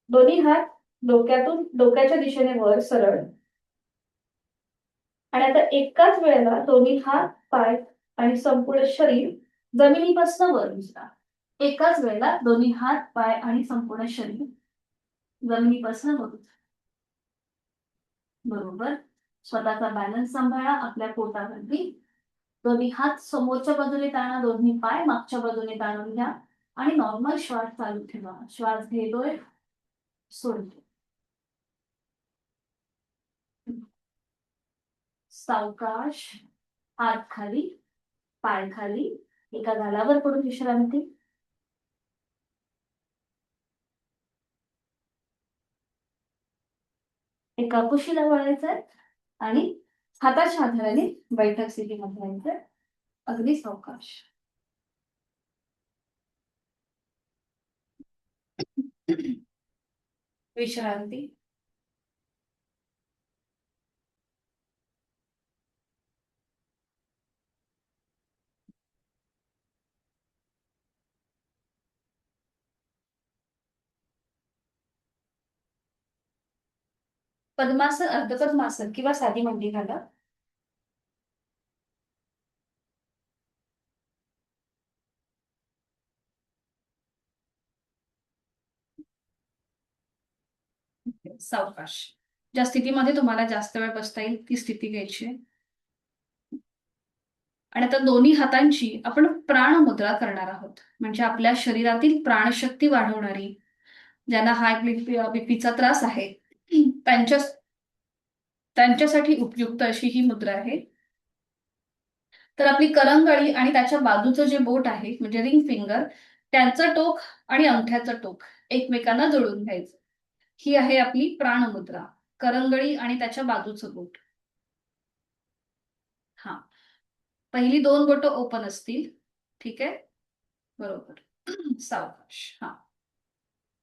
दोन्ही हात डोक्याच्या दिशेने वर सरळ. आणि आता एकाच वेळेला दोन्ही हात, पाय आणि संपूर्ण शरीर जमिनीपासून वर उचला. एकाच वेळेला दोन्ही हात, पाय आणि संपूर्ण शरीर जमिनीपासून वर उचला. बरोबर. स्वतःचा बॅलन्स सांभाळा आपल्या पोटावरती. दोन्ही हात समोरच्या बाजूने ताणा, दोन्ही पाय मागच्या बाजूने ताणून घ्या आणि नॉर्मल श्वास चालू ठेवा. श्वास घेतोय, सोडतोय. सावकाश. हात खाली, पाय खाली, एका गालावर पडून विश्रांती. एका कुशीला वळायचंय आणि हाताच्या आधाराने बैठक स्थितीमध्ये राहायचंय. अगदी सावकाश. विश्रांती. पद्मासन, अर्धपद्मासन किंवा साधी मांडी घाला. सावकाश. ज्या स्थितीमध्ये तुम्हाला जास्त वेळ बसता येईल ती स्थिती घ्यायची. आणि आता दोन्ही हातांची आपण प्राणमुद्रा करणार आहोत. म्हणजे आपल्या शरीरातील प्राणशक्ती वाढवणारी, ज्यांना हाय बीपीचा त्रास आहे त्यांच्या त्यांच्यासाठी उपयुक्त अशी ही मुद्रा आहे. तर आपली करंगळी आणि त्याच्या बाजूचं जे बोट आहे म्हणजे रिंग फिंगर, त्यांचं टोक आणि अंगठ्याचं टोक एकमेकांना जोडून घ्यायचं. ही आहे आपली प्राणमुद्रा. करंगळी आणि त्याच्या बाजूचं बोट. हा, पहिली दोन बोटं ओपन असतील. ठीक आहे, बरोबर. सावकाश. हा,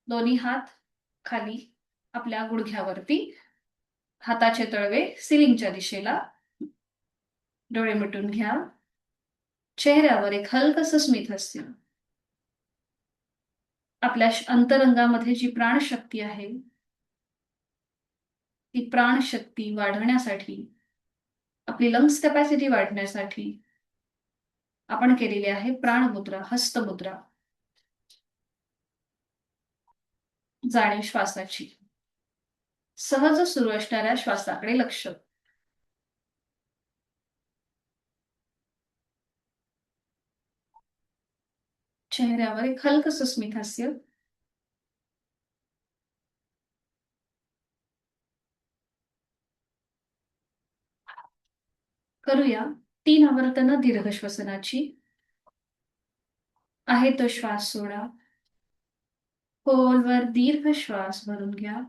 दोन्ही हात खाली आपल्या गुडघ्यावरती, हाताचे तळवे सिलिंगच्या दिशेला. डोळे मिटून घ्या. चेहऱ्यावर एक हलकसं स्मित हास्य. आपल्या अंतरंगामध्ये जी प्राणशक्ती आहे ती प्राणशक्ती वाढवण्यासाठी, आपली लंग्स कॅपॅसिटी वाढण्यासाठी आपण केलेली आहे प्राणमुद्रा, हस्तमुद्रा. जाणीव श्वासाची. सहज सुरू असणाऱ्या श्वासाकडे लक्ष. चेहऱ्यावर एक हलकसं स्मित हास्य. करूया 3 आवर्तनं दीर्घ श्वसनाची. आहे तो श्वास सोडा. खोलवर दीर्घ श्वास भरून घ्या.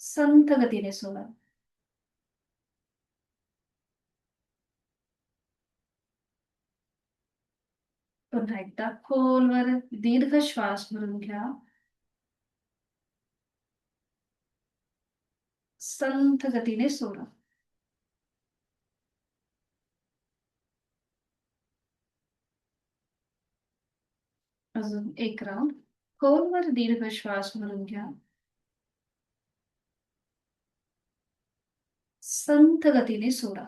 संथ गतीने सोडा. पुन्हा एकदा खोलवर दीर्घ श्वास भरून घ्या. संथ गतीने सोडा. अजून एक राऊंड. खोलवर दीर्घ श्वास भरून घ्या. संथ गतीने सोडा.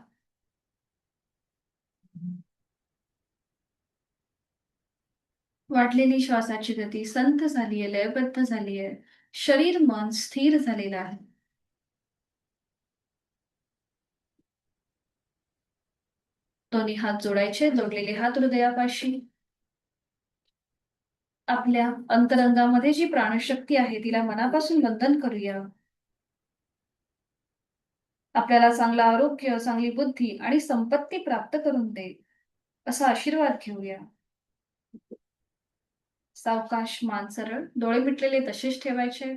वाढलेली श्वासाची गती संथ झालीये, लयबद्ध झालीये. शरीर मन स्थिर झालेलं आहे. दोन्ही हात जोडायचे, जोडलेले हात हृदयापाशी. आपल्या अंतरंगामध्ये जी प्राणशक्ती आहे तिला मनापासून वंदन करूया. आपल्याला चांगलं आरोग्य, चांगली बुद्धी आणि संपत्ती प्राप्त करून दे, असा आशीर्वाद घेऊया. सावकाश मान सरळ, डोळे मिटलेले तसेच ठेवायचे.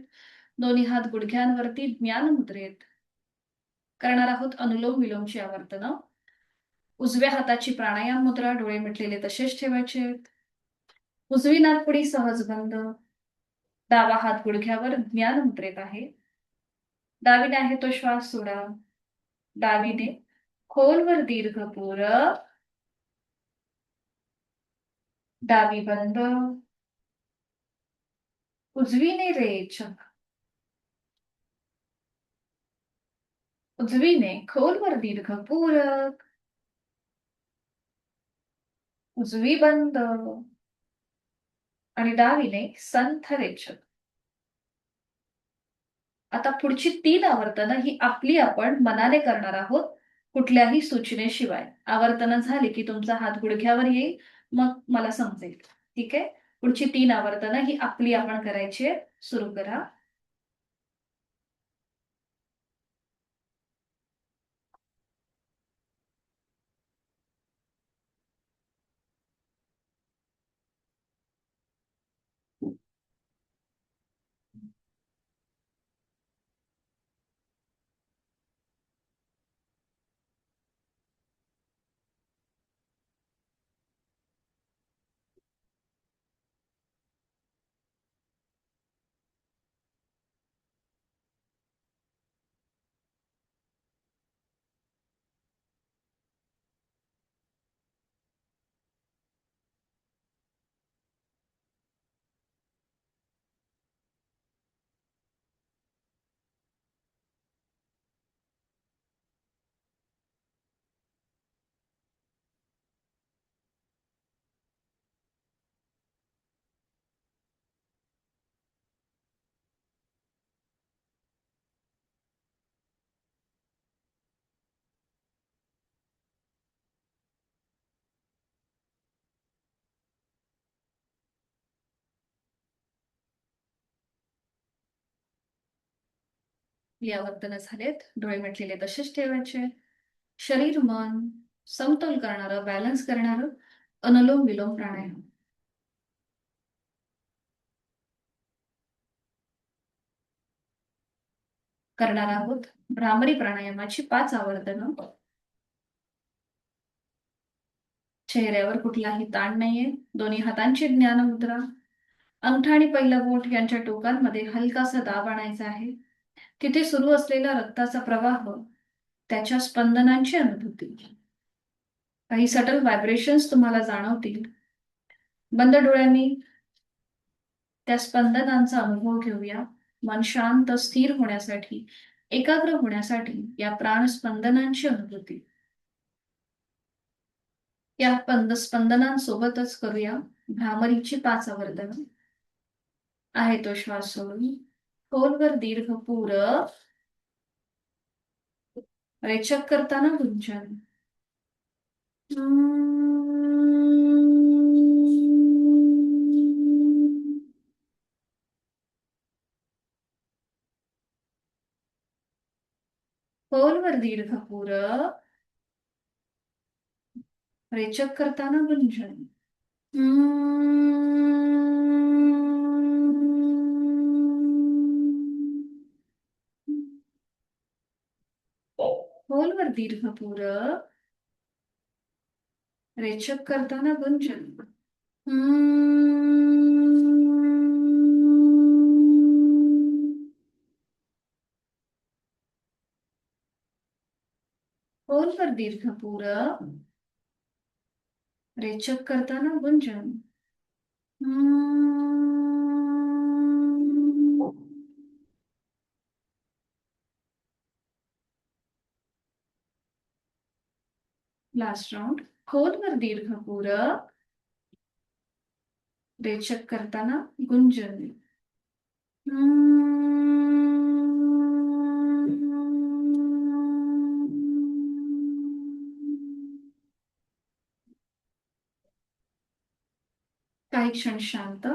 दोन्ही हात गुडघ्यांवरती ज्ञान मुद्रेत. करणार आहोत अनुलोम विलोमची आवर्तनं. उजव्या हाताची प्राणायाम मुद्रा, डोळे मिटलेले तसेच ठेवायचे. उजवी नाकपुडी सहज बंद. डावा हात गुडघ्यावर ज्ञान मुद्रेत आहे. डावीने आहे तो श्वास सोडा. डावीने खोलवर दीर्घ पूरक. डावी बंद. उजवीने रेचक. उजवीने खोलवर दीर्घ पूरक. उजवी बंद. आणि डावीने संथ रेचक. आता पुढची 3 आवर्तनं ही आपली आपण मनाने करणार आहोत, कुठल्याही सूचनेशिवाय. आवर्तनं झाली की तुमचा हात गुडघ्यावर येईल, मग मला समजेल. ठीक आहे. पुढची 3 आवर्तनं ही आपली आपण करायची. सुरू करा. ही आवर्तनं झालेत. डोळे मिटलेले तसेच ठेवायचे. शरीर मन समतोल करणारं, बॅलन्स करणारं अनुलोम विलोम प्राणायाम करणार आहोत. भ्रामरी प्राणायामाची 5 आवर्तनं. चेहऱ्यावर कुठलाही ताण नाहीये. दोन्ही हातांची ज्ञान मुद्रा. अंगठा आणि पहिलं बोट यांच्या टोकांमध्ये हलकासा दाब आणायचा आहे. तिथे सुरू असलेला रक्ताचा प्रवाह, त्याच्या स्पंदनांची अनुभूती. काही सटल व्हायब्रेशन्स तुम्हाला जाणवतील. बंद डोळ्यांनी त्या स्पंदनांचा अनुभव घेऊया. मन शांत स्थिर होण्यासाठी, एकाग्र होण्यासाठी या प्राणस्पंदनांची अनुभूती. या स्पंदनांसोबतच करूया भ्रामरीची 5 आवर्तनं. आहे तो श्वास सोडून खोलवर दीर्घ पूरक. रेचक करताना गुंजन. खोलवर दीर्घ पूरक. रेचक करताना गुंजन. खोलवर दीर्घ पूरक. रेचक करताना गुंजन. खोलवर दीर्घ पूरक, रेचक करताना गुंजन. Last round. खोलवर दीर्घ पूरक, रेचक करताना गुंजन. काही क्षण शांत,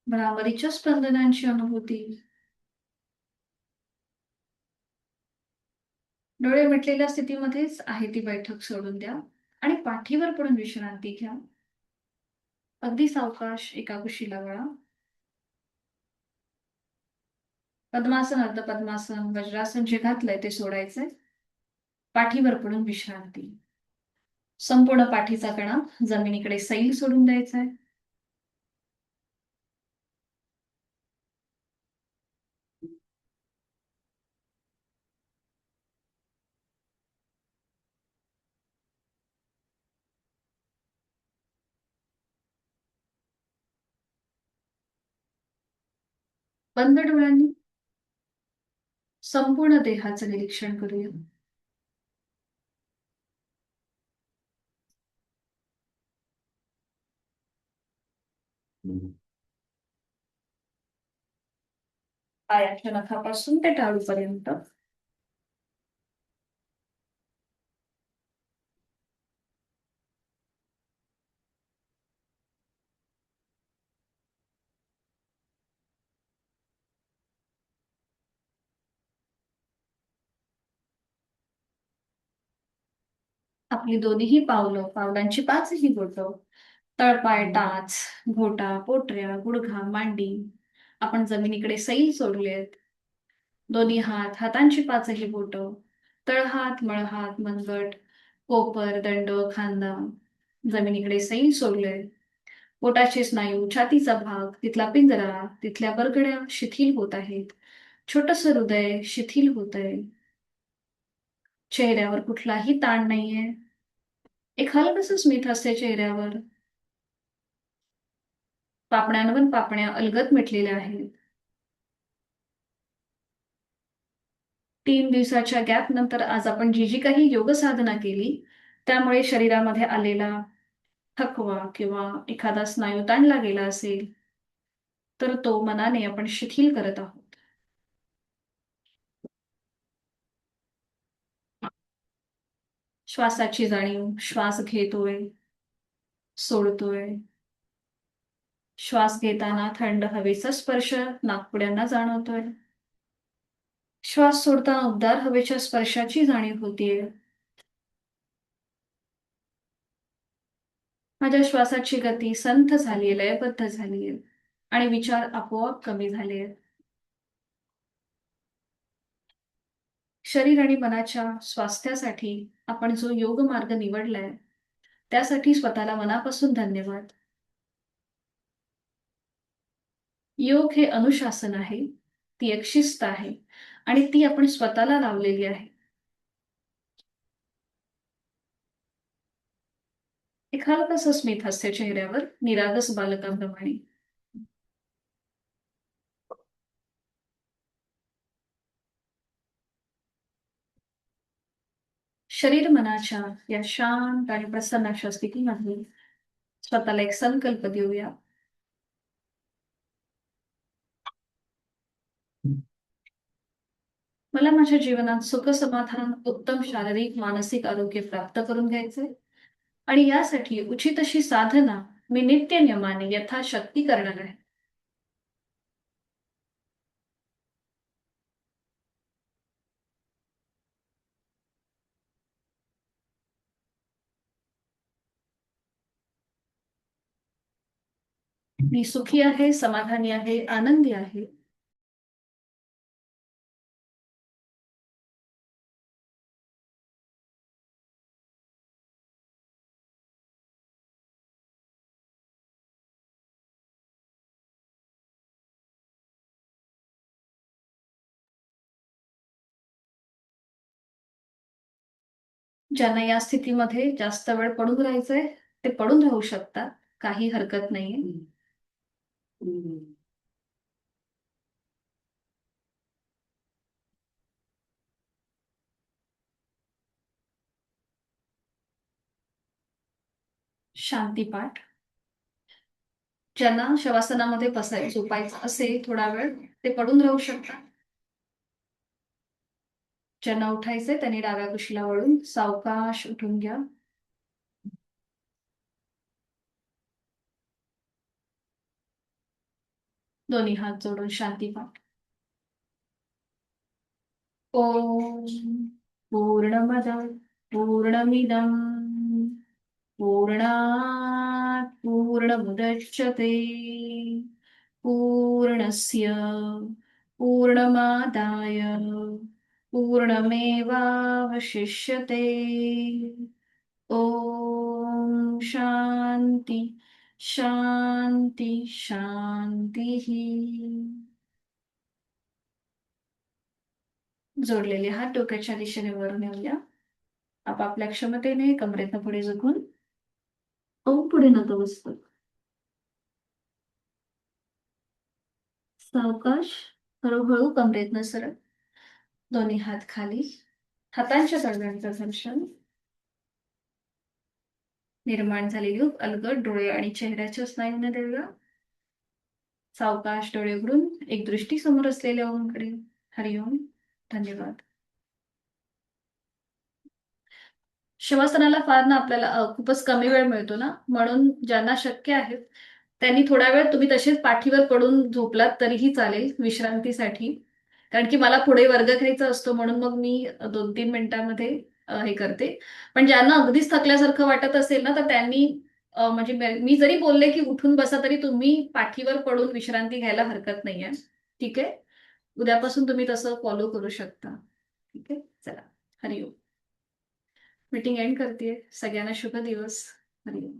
भराभरीच्या स्पंदनांची अनुभूती. डोळे मिटलेल्या स्थितीमध्येच आहे ती बैठक सोडून द्या आणि पाठीवर पडून विश्रांती घ्या. अगदी सावकाश एका कुशीला वळा. पद्मासन, अर्ध पद्मासन, वज्रासन जे घातलंय ते सोडायचंय. पाठीवर पडून विश्रांती. संपूर्ण पाठीचा कणा जमिनीकडे सैल सोडून द्यायचा आहे. बंद डोळ्यांनी संपूर्ण देहाचं निरीक्षण करूया. पायाच्या नखापासून ते टाळूपर्यंत. आपली दोन्हीही पावलं, पावलांची पाचही बोटं, तळपाय, टाच, घोटा, पोटऱ्या, गुडघा, मांडी आपण जमिनीकडे सैल सोडलेत. दोन्ही हात, हातांची पाचही बोटं, तळहात, मळहात, मनगट, कोपर, दंड, खांदा जमिनीकडे सैल सोडले. पोटाचे स्नायू, छातीचा भाग, तिथला पिंजरा, तिथल्या बरगड्या शिथिल होत आहेत. छोटस हृदय शिथिल होतंय. चेहऱ्यावर कुठलाही ताण नाहीये. एक हलकसं स्मित हास्य चेहऱ्यावर. पापण्यांवर पापण्या अलगद मिटलेल्या आहेत. 3 दिवसाच्या गॅप नंतर आज आपण जी जी काही योग साधना केली त्यामुळे शरीरामध्ये आलेला थकवा किंवा एखादा स्नायू ताणला गेला असेल तर तो मनाने आपण शिथिल करत आहोत. श्वासाची जाणीव. श्वास घेतोय, सोडतोय. श्वास घेताना थंड हवेचा स्पर्श नाकपुड्यांना जाणवतोय. श्वास सोडताना उबदार हवेच्या स्पर्शाची जाणीव होतीये. माझ्या श्वासाची गती संथ झालीये, लयबद्ध झालीये आणि विचार आपोआप कमी झाले. शरीर आणि मनाच्या स्वास्थ्यासाठी आपण जो योग मार्ग निवडलाय त्यासाठी स्वतःला मनापासून धन्यवाद. योग हे अनुशासन आहे, ती एक शिस्त आहे आणि ती आपण स्वतःला लावलेली आहे. एक हलकसं स्मित हास्य चेहऱ्यावर, निरागस बालकांप्रमाणे. शरीर मनाच्या या शांत आणि प्रसन्न अशा स्थितीमध्ये स्वतःला एक संकल्प देऊया. मला माझ्या जीवनात सुख समाधान, उत्तम शारीरिक मानसिक आरोग्य प्राप्त करून घ्यायचे आणि यासाठी उचित अशी साधना मी नित्यनियमाने यथाशक्ती करणार आहे. मी सुखी आहे, समाधानी आहे, आनंदी आहे. ज्यांना या स्थितीमध्ये जास्त वेळ पडून राहायचंय ते पडून राहू शकतात, काही हरकत नाहीये. शांतीपाठ. ज्यांना शवासनामध्ये झोपायचं असेल थोडा वेळ ते पडून राहू शकतात. ज्यांना उठायचंय त्यांनी डाव्या कुशीला वळून सावकाश उठून घ्या. दोन्ही हात जोडून शांतीपाठ. ओम पूर्णमद पूर्णमिदं पूर्णात् पूर्णमुदच्यते पूर्णस्य पूर्णमादाय पूर्णमेवावशिष्यते. ओम शांती शांती शांती. जोडलेले हात डोक्याच्या दिशेने वरून येऊया. आपापल्या क्षमतेने कमरेतनं पुढे झुकून ओम पुढे नतमस्तक. सावकाश हळूहळू कमरेतनं सरळ. दोन्ही हात खाली. हातांच्या तळव्यांचं घर्षण. निर्माण झालेली हुक अलगद डोळे आणि चेहऱ्याच्या स्नायूंना देऊया. सावकाश डोळे उघडून एक दृष्टी समोर असलेल्या ओमकडे. हरिओम. धन्यवाद. शवासनाला फार ना आपल्याला खूपच कमी वेळ मिळतो ना, म्हणून ज्यांना शक्य आहे त्यांनी थोडा वेळ तुम्ही तसेच पाठीवर पडून झोपलात तरीही चालेल विश्रांतीसाठी. कारण की मला पुढे वर्ग घ्यायचा असतो म्हणून मग मी 2-3 मिनिटांमध्ये हे करते. पण ज्यांना अगदीच थकल्यासारखं वाटत असेल ना तर त्यांनी म्हणजे मी जरी बोलले की उठून बसा तरी तुम्ही पाठीवर पडून विश्रांती घ्यायला हरकत नाहीये. ठीक आहे. उद्यापासून तुम्ही तसं फॉलो करू शकता. ठीक आहे. चला. हरिओम. मीटिंग एंड करते. सगळ्यांना शुभ दिवस. हरिओम.